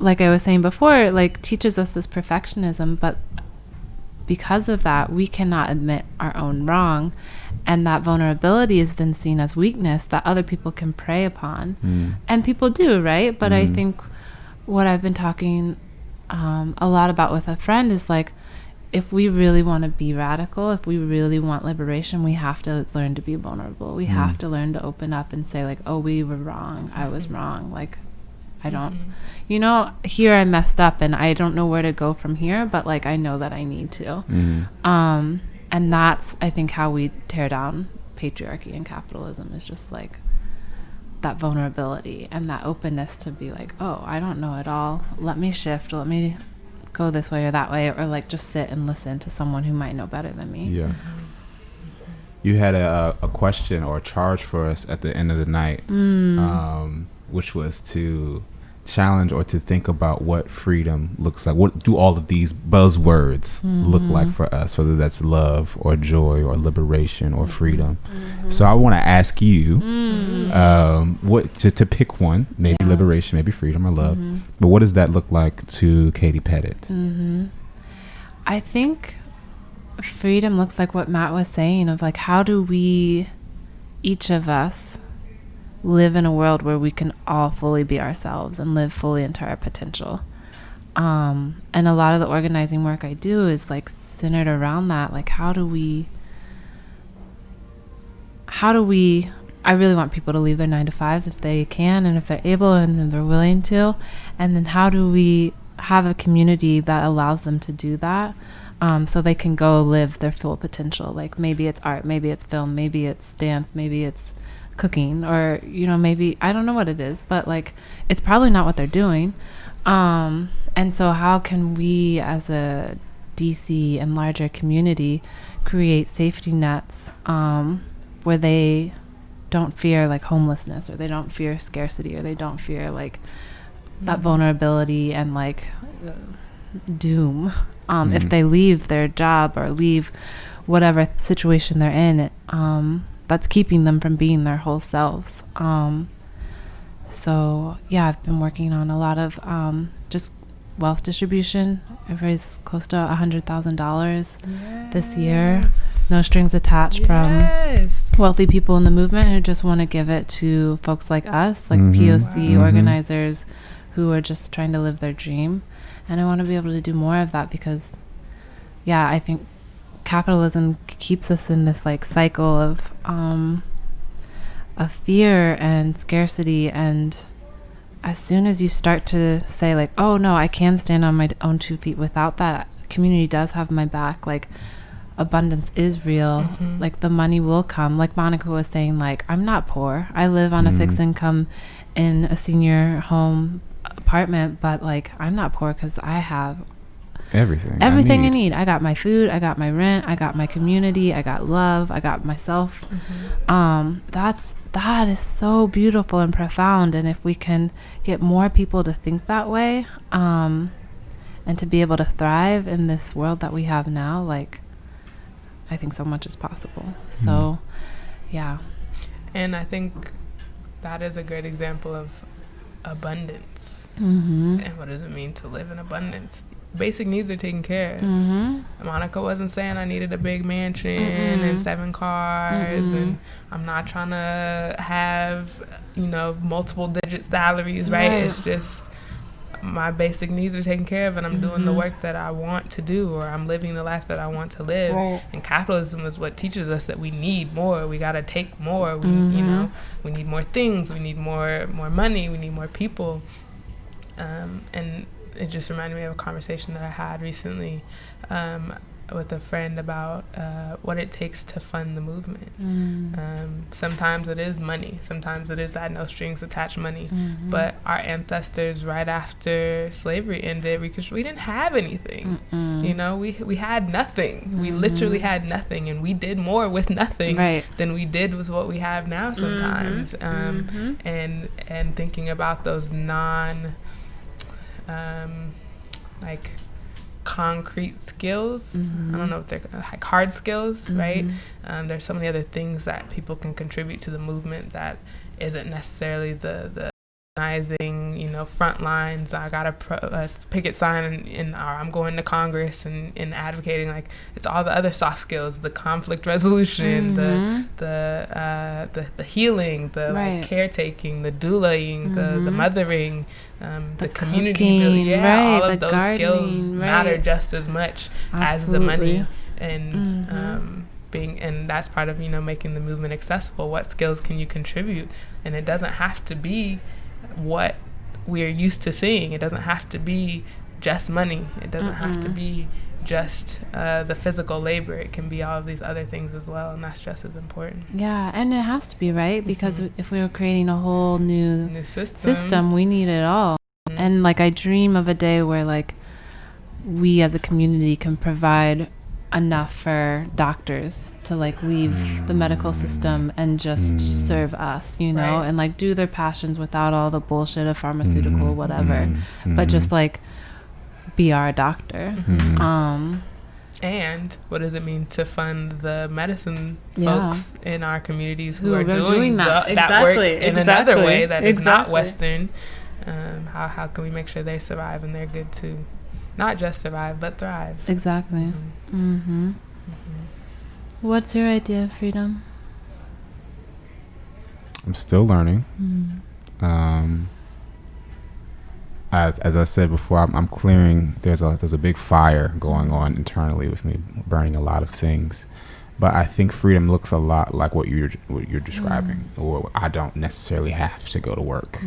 like I was saying before, like teaches us this perfectionism, but because of that, we cannot admit our own wrong, and that vulnerability is then seen as weakness that other people can prey upon. And people do, right? But I think what I've been talking a lot about with a friend is like, if we really want to be radical, if we really want liberation, we have to learn to be vulnerable. We have to learn to open up and say like, oh, we were wrong, I was wrong, like I don't, you know, here I messed up and I don't know where to go from here, but like I know that I need to. And that's, I think, how we tear down patriarchy and capitalism, is just like that vulnerability and that openness to be like, oh, I don't know it all, let me shift, let me go this way or that way, or like just sit and listen to someone who might know better than me. You had a question or a charge for us at the end of the night, which was to challenge or to think about what freedom looks like. What do all of these buzzwords look like for us, whether that's love or joy or liberation or freedom? So I want to ask you what to pick one, maybe liberation, maybe freedom or love, but what does that look like to Katie Petit? I think freedom looks like what Matt was saying, of like, how do we, each of us, live in a world where we can all fully be ourselves and live fully into our potential. And a lot of the organizing work I do is like centered around that. Like, how do we, I really want people to leave their 9-to-5s if they can, and if they're able and then they're willing to. And then how do we have a community that allows them to do that, so they can go live their full potential? Like, maybe it's art, maybe it's film, maybe it's dance, maybe it's cooking, or, you know, maybe, I don't know what it is, but like, it's probably not what they're doing. And so how can we as a DC and larger community create safety nets where they don't fear like homelessness, or they don't fear scarcity, or they don't fear like that vulnerability and like doom if they leave their job or leave whatever situation they're in, that's keeping them from being their whole selves. So yeah, I've been working on a lot of just wealth distribution. I've raised close to $100,000 this year, no strings attached, from wealthy people in the movement who just want to give it to folks like us, like POC organizers who are just trying to live their dream. And I want to be able to do more of that, because yeah, I think capitalism keeps us in this like cycle of fear and scarcity, and as soon as you start to say like, oh no, I can stand on my own 2 feet without that, community does have my back, like abundance is real, like the money will come. Like Monica was saying, like, I'm not poor, I live on a fixed income in a senior home apartment, but like I'm not poor because I have everything I need. I got my food, I got my rent, I got my community, I got love, I got myself. That is so beautiful and profound. And if we can get more people to think that way, and to be able to thrive in this world that we have now, like, I think so much is possible. So yeah. And I think that is a great example of abundance. And what does it mean to live in abundance? Basic needs are taken care of. Monica wasn't saying I needed a big mansion and 7 cars, and I'm not trying to have, multiple digit salaries, right? It's just my basic needs are taken care of, and I'm doing the work that I want to do, or I'm living the life that I want to live. And capitalism is what teaches us that we need more. We got to take more. We, we need more things. We need more money. We need more people. And it just reminded me of a conversation that I had recently with a friend about what it takes to fund the movement. Sometimes it is money. Sometimes it is that no strings attached money. But our ancestors, right after slavery ended, we didn't have anything. We had nothing. We literally had nothing, and we did more with nothing than we did with what we have now sometimes. And thinking about those concrete skills. I don't know if they're like hard skills, right? There's so many other things that people can contribute to the movement that isn't necessarily the organizing, front lines. I got a picket sign or I'm going to Congress and advocating. Like, it's all the other soft skills, the conflict resolution, the healing, the caretaking, the doulaing, the mothering, the community building. All of those skills matter just as much as the money. And and that's part of making the movement accessible. What skills can you contribute? And it doesn't have to be what we're used to seeing. It doesn't have to be just money. It doesn't have to be just the physical labor. It can be all of these other things as well, and that's just as important. Yeah, and it has to be, right? Because if we were creating a whole new system, we need it all. And I dream of a day where we as a community can provide enough for doctors to leave the medical system and just serve us, and do their passions without all the bullshit of pharmaceutical whatever, but just be our doctor. And what does it mean to fund the medicine folks in our communities who are doing that work in another way that is not Western? How can we make sure they survive and they're good too? Not just survive, but thrive. Exactly. What's your idea of freedom? I'm still learning. As I said before, I'm clearing. There's a big fire going on internally with me, burning a lot of things. But I think freedom looks a lot like what you're describing. Or I don't necessarily have to go to work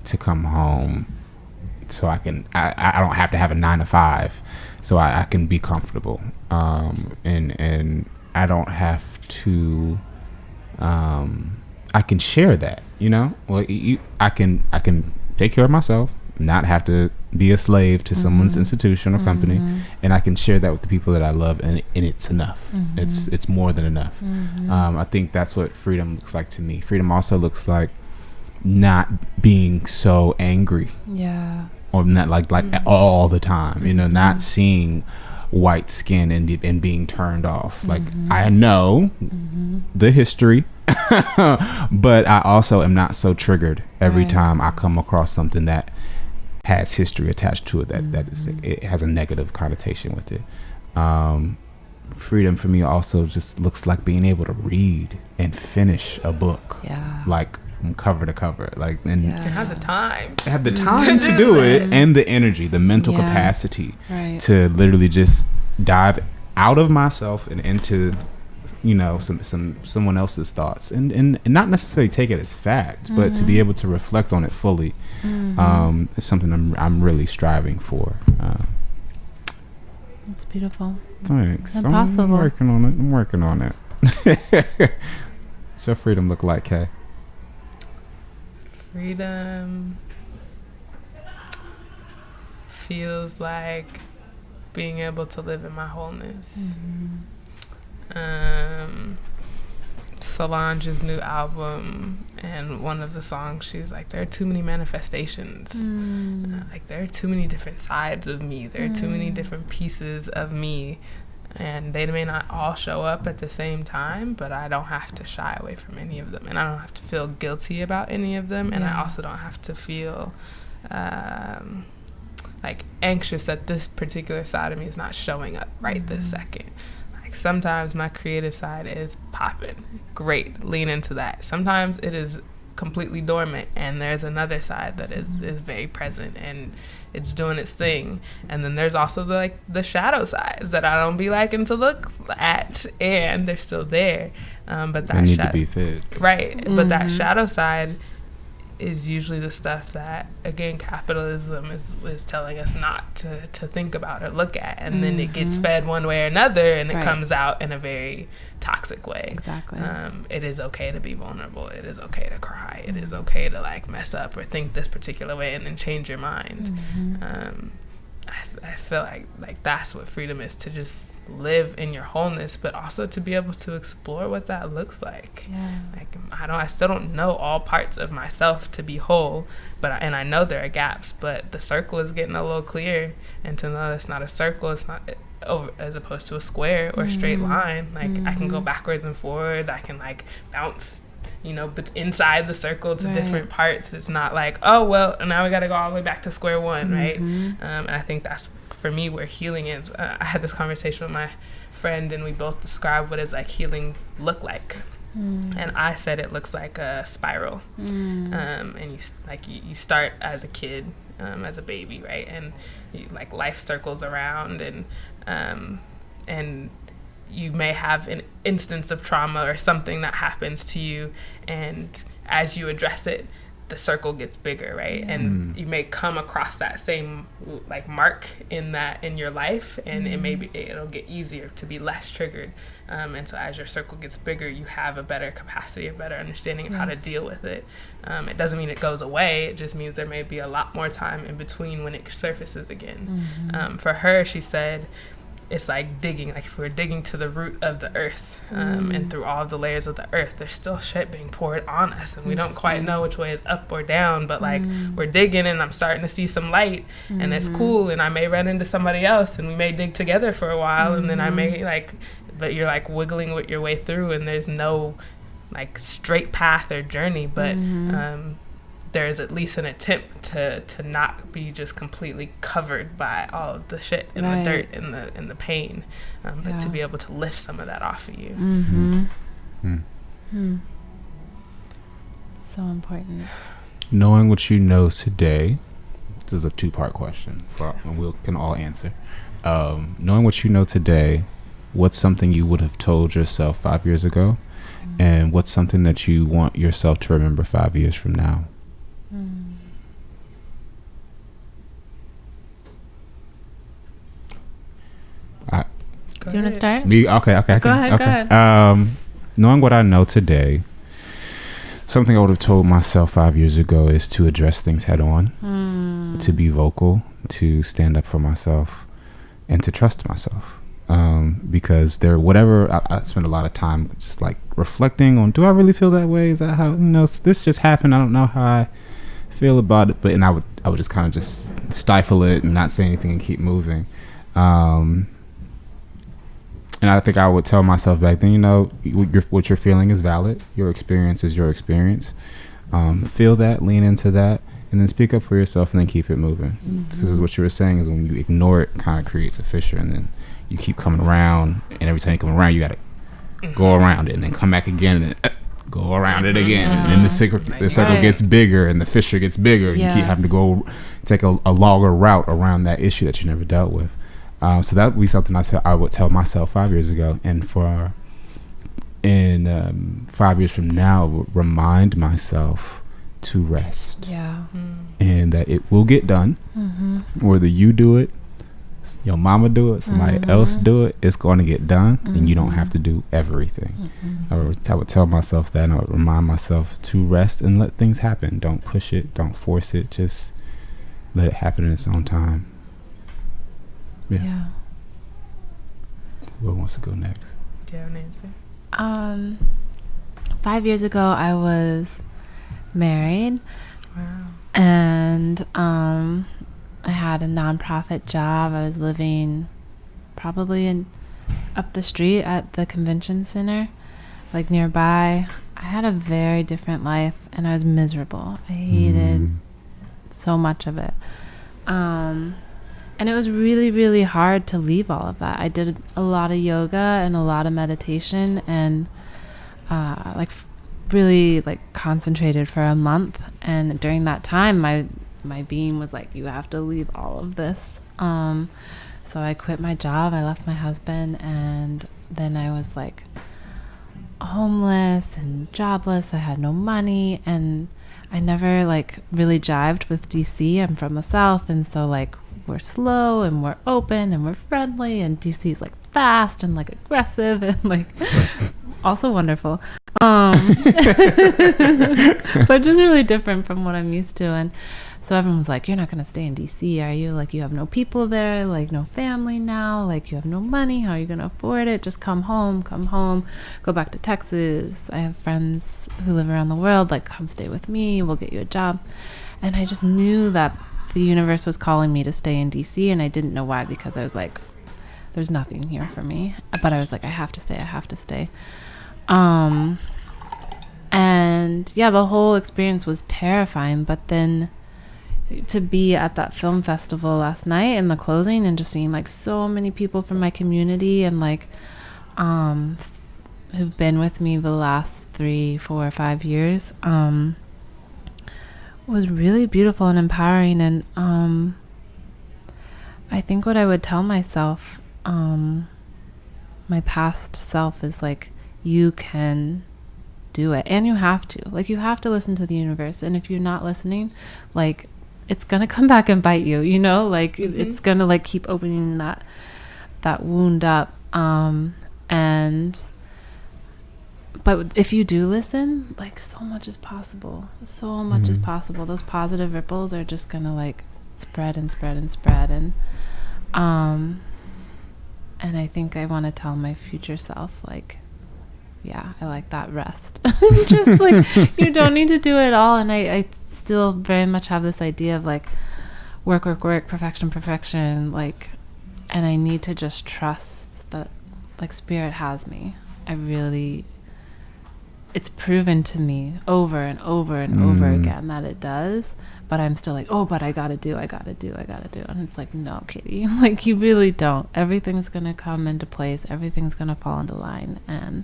to come home. So I don't have to have a 9 to 5, so I can be comfortable, and I don't have to. I can share that, I can take care of myself, not have to be a slave to someone's institution or company, and I can share that with the people that I love, and it's enough. It's more than enough. I think that's what freedom looks like to me. Freedom also looks like not being so angry. Or not all the time, not seeing white skin and being turned off. I know the history, but I also am not so triggered every time I come across something that has history attached to it, it has a negative connotation with it. Freedom for me also just looks like being able to read and finish a book. From cover to cover, and have the time to do it, and the energy, the mental capacity to literally just dive out of myself and into someone else's thoughts, and not necessarily take it as fact, but to be able to reflect on it fully. Is something I'm really striving for. It's beautiful. Thanks. Impossible. I'm working on it. What's your freedom look like, Kay? Freedom feels like being able to live in my wholeness. Solange's new album, and one of the songs, she's like, there are too many manifestations. Like, there are too many different sides of me. There are too many different pieces of me, and they may not all show up at the same time, but I don't have to shy away from any of them, and I don't have to feel guilty about any of them, and I also don't have to feel like anxious that this particular side of me is not showing up right this second. Like, sometimes my creative side is popping. Great, lean into that. Sometimes it is completely dormant, and there's another side that is very present, and it's doing its thing. And then there's also the shadow sides that I don't be liking to look at, and they're still there. But that need to be fed. Right. But that shadow side is usually the stuff that, again, capitalism is telling us not to think about or look at, and then it gets fed one way or another, and it comes out in a very toxic way. Exactly. It is okay to be vulnerable. It is okay to cry. It is okay to like mess up or think this particular way and then change your mind. I feel like that's what freedom is, to just live in your wholeness, but also to be able to explore what that looks like. Like, I still don't know all parts of myself to be whole, and I know there are gaps, but the circle is getting a little clearer, and to know it's not a circle, it's not over as opposed to a square or a straight line. Like, I can go backwards and forward, I can like bounce, but inside the circle to different parts. It's not like, oh well, now we got to go all the way back to square one, right? And I think that's, for me, where healing is. I had this conversation with my friend, and we both described what does like healing look like. And I said it looks like a spiral. And you start as a kid, as a baby, right? And like life circles around, and you may have an instance of trauma or something that happens to you, and as you address it, the circle gets bigger, right? And you may come across that same like mark in your life, and it'll get easier to be less triggered. And so as your circle gets bigger, you have a better capacity, a better understanding of how to deal with it. It doesn't mean it goes away. It just means there may be a lot more time in between when it surfaces again. For her, she said, it's like digging, like if we're digging to the root of the earth, and through all of the layers of the earth, there's still shit being poured on us, and we don't quite know which way is up or down, but like we're digging, and I'm starting to see some light, and it's cool, and I may run into somebody else, and we may dig together for a while, and then I may but you're like wiggling with your way through, and there's no like straight path or journey, but there's at least an attempt to not be just completely covered by all of the shit and the dirt and the pain, but to be able to lift some of that off of you. So important. Knowing what you know today, this is a two-part question, and we can all answer. Knowing what you know today, what's something you would have told yourself 5 years ago, and what's something that you want yourself to remember 5 years from now? Do you want to start? Me? Okay. Go ahead. Knowing what I know today, something I would have told myself 5 years ago is to address things head on, to be vocal, to stand up for myself, and to trust myself. Because I spend a lot of time just like reflecting on, do I really feel that way? Is that how, this just happened? I don't know how I feel about it, and I would just kind of just stifle it and not say anything and keep moving. And I think I would tell myself back then, what you're feeling is valid. Your experience is your experience. Feel that, lean into that, and then speak up for yourself, and then keep it moving. Because what you were saying is when you ignore it, kind of creates a fissure, and then you keep coming around, and every time you come around, you got to go around it, and then come back again, and then go around it again. And then the circle gets bigger, and the fissure gets bigger. And you keep having to go take a longer route around that issue that you never dealt with. So that would be something I would tell myself 5 years ago, and 5 years from now, I would remind myself to rest. And that it will get done. Whether you do it, your mama do it, somebody else do it, it's going to get done, and you don't have to do everything. I would tell myself that, and I would remind myself to rest and let things happen. Don't push it, don't force it, just let it happen in its own time. Who wants to go next? Do you have an answer? 5 years ago, I was married. Wow. And I had a nonprofit job. I was living probably up the street at the convention center, like nearby. I had a very different life, and I was miserable. I hated so much of it. And it was really, really hard to leave all of that. I did a lot of yoga and a lot of meditation, and really concentrated for a month. And during that time, my being was like, you have to leave all of this. So I quit my job. I left my husband, and then I was like homeless and jobless. I had no money, and I never really jived with DC. I'm from the South, and so we're slow and we're open and we're friendly, and DC is fast and aggressive and also wonderful. But just really different from what I'm used to. And so everyone was like, you're not going to stay in DC, are you? You have no people there, no family now, you have no money. How are you going to afford it? Just come home, go back to Texas. I have friends who live around the world, come stay with me, we'll get you a job. And I just knew that the universe was calling me to stay in DC, and I didn't know why, because I was like, there's nothing here for me. But I was like, I have to stay. And yeah, the whole experience was terrifying. But then to be at that film festival last night in the closing, and just seeing so many people from my community, and who've been with me the last 3, 4, 5 years, was really beautiful and empowering. And I think what I would tell myself, my past self, is you can do it, and you have to. You have to listen to the universe, and if you're not listening, it's gonna come back and bite you, it's gonna keep opening that wound up. But if you do listen, so much is possible. Is possible. Those positive ripples are just gonna spread and spread and spread. And I think I want to tell my future self, yeah, I like that rest. Just you don't need to do it all. And I still very much have this idea of work, perfection. And I need to just trust that spirit has me. It's proven to me over and over and over again that it does. But I'm still but I gotta do. And it's no, Katie, you really don't. Everything's gonna come into place. Everything's gonna fall into line. And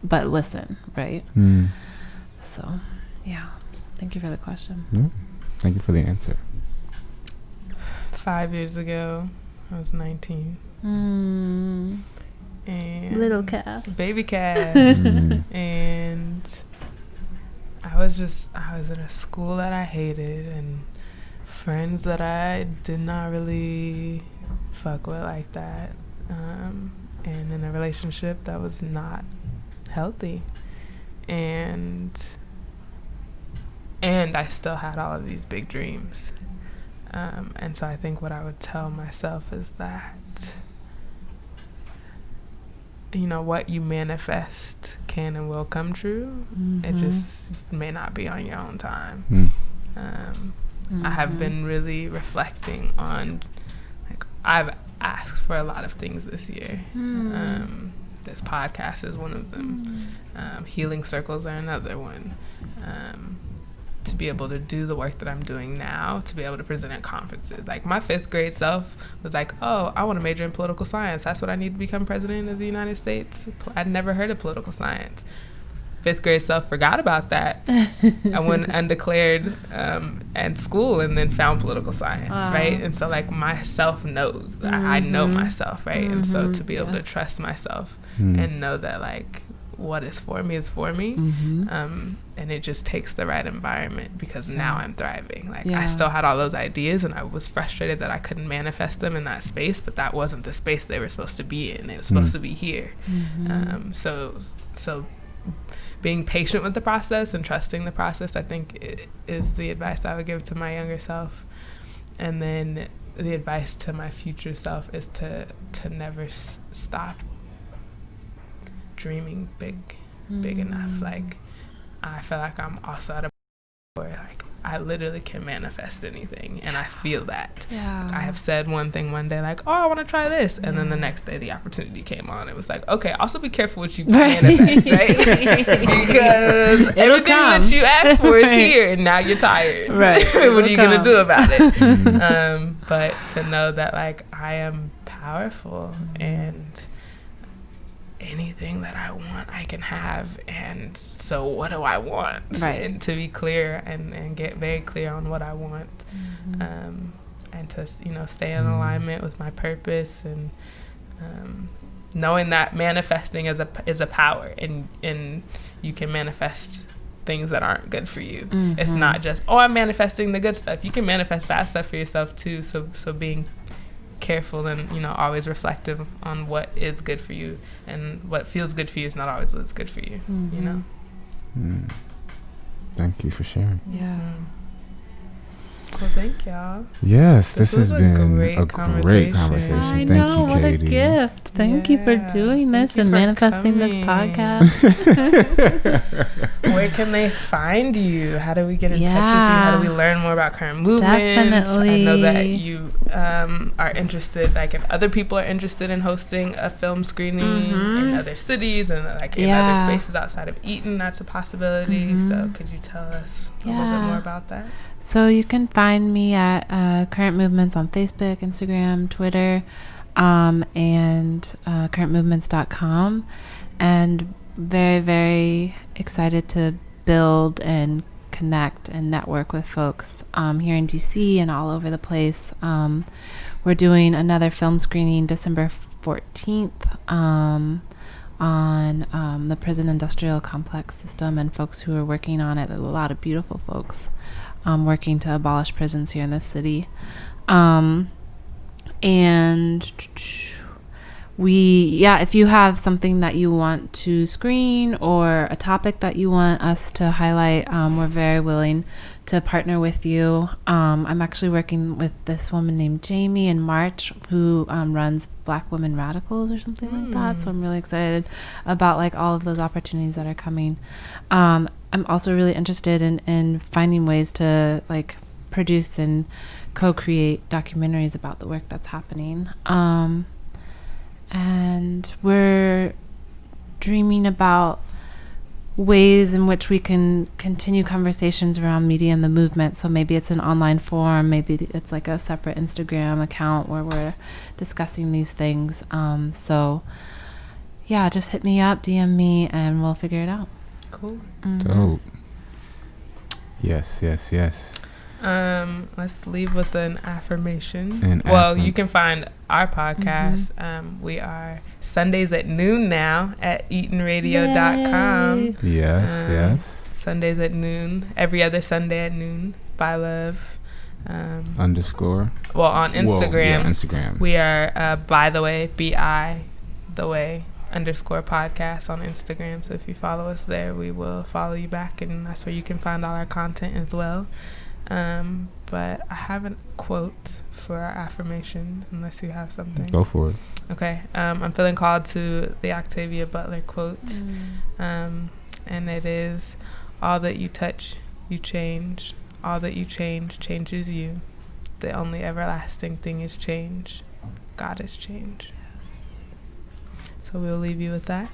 but listen, right? So yeah, thank you for the question. Thank you for the answer. 5 years ago, I was 19. And little Kass, baby Kass. And I was in a school that I hated, and friends that I did not really fuck with like that, and in a relationship that was not healthy, and I still had all of these big dreams, and so I think what I would tell myself is that, what you manifest can and will come true. It just may not be on your own time. I have been really reflecting on, I've asked for a lot of things this year. This podcast is one of them. Healing circles are another one. To be able to do the work that I'm doing now, to be able to present at conferences. My 5th grade self was oh, I want to major in political science. That's what I need to become president of the United States. I'd never heard of political science. 5th grade self forgot about that. I went undeclared at school, and then found political science, right? And so my self knows that I know myself, right? And so to be able to trust myself and know that what is for me is for me. And it just takes the right environment, because now I'm thriving. I still had all those ideas, and I was frustrated that I couldn't manifest them in that space, but that wasn't the space they were supposed to be in. It was supposed to be here. So being patient with the process and trusting the process, I think is the advice I would give to my younger self. And then the advice to my future self is to never stop dreaming big enough. Like, I feel like I'm also at a point where, like, I literally can manifest anything, and I feel that. Yeah. I have said one thing one day, like, oh, I want to try this, and then the next day the opportunity came on. It was like, okay, also be careful what you manifest, right? Because everything that you asked for is here, and now you're tired. Right. What are you gonna do about it? But to know that, like, I am powerful, and anything that I want, I can have. And so what do I want? Right. And to be clear and get very clear on what I want, and to, you know, stay in alignment with my purpose, and knowing that manifesting is a power, and you can manifest things that aren't good for you. It's not just, oh, I'm manifesting the good stuff. You can manifest bad stuff for yourself too. So being careful and, you know, always reflective on what is good for you, and what feels good for you is not always what's good for you. You know. Thank you for sharing. Well, thank y'all. Yes, this has been a great conversation. I Thank know, you, what Katie. a gift. Thank you for doing this and manifesting this podcast. Where can they find you? How do we get in touch with you? How do we learn more about current movements? Definitely. I know that you are interested, like, if other people are interested in hosting a film screening in other cities and, like, in other spaces outside of Eaton, that's a possibility. So could you tell us a little bit more about that? So you can find me at Current Movements on Facebook, Instagram, Twitter, and currentmovements.com. And very, very excited to build and connect and network with folks here in DC and all over the place. We're doing another film screening December 14th on the prison industrial complex system, and folks who are working on it. A lot of beautiful folks working to abolish prisons here in the city. And if you have something that you want to screen or a topic that you want us to highlight, we're very willing to partner with you. I'm actually working with this woman named Jamie in March, who runs Black Women Radicals or something like that. So I'm really excited about, like, all of those opportunities that are coming. I'm also really interested in finding ways to, like, produce and co-create documentaries about the work that's happening. And we're dreaming about ways in which we can continue conversations around media and the movement. So maybe it's an online forum, maybe it's like a separate Instagram account where we're discussing these things. So yeah, just hit me up, DM me, and we'll figure it out. Cool. Dope. Yes. Let's leave with an affirmation. You can find our podcast. We are Sundays at noon now at EatonRadio.com. Yes. Sundays at noon. Every other Sunday at noon. By Love. Underscore. Well, on Instagram. Instagram. We are by the way, BI the way _podcast on Instagram. So if you follow us there, we will follow you back, and that's where you can find all our content as well. But I have a quote for our affirmation, unless you have something. Go for it. Okay. I'm feeling called to the Octavia Butler quote. And it is, all that you touch, you change. All that you change changes you. The only everlasting thing is change. God is change. So we'll leave you with that.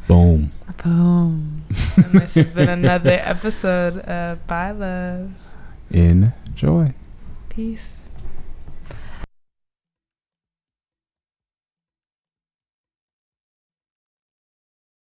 Boom. Boom. And this has been another episode of By Love. Enjoy. Peace.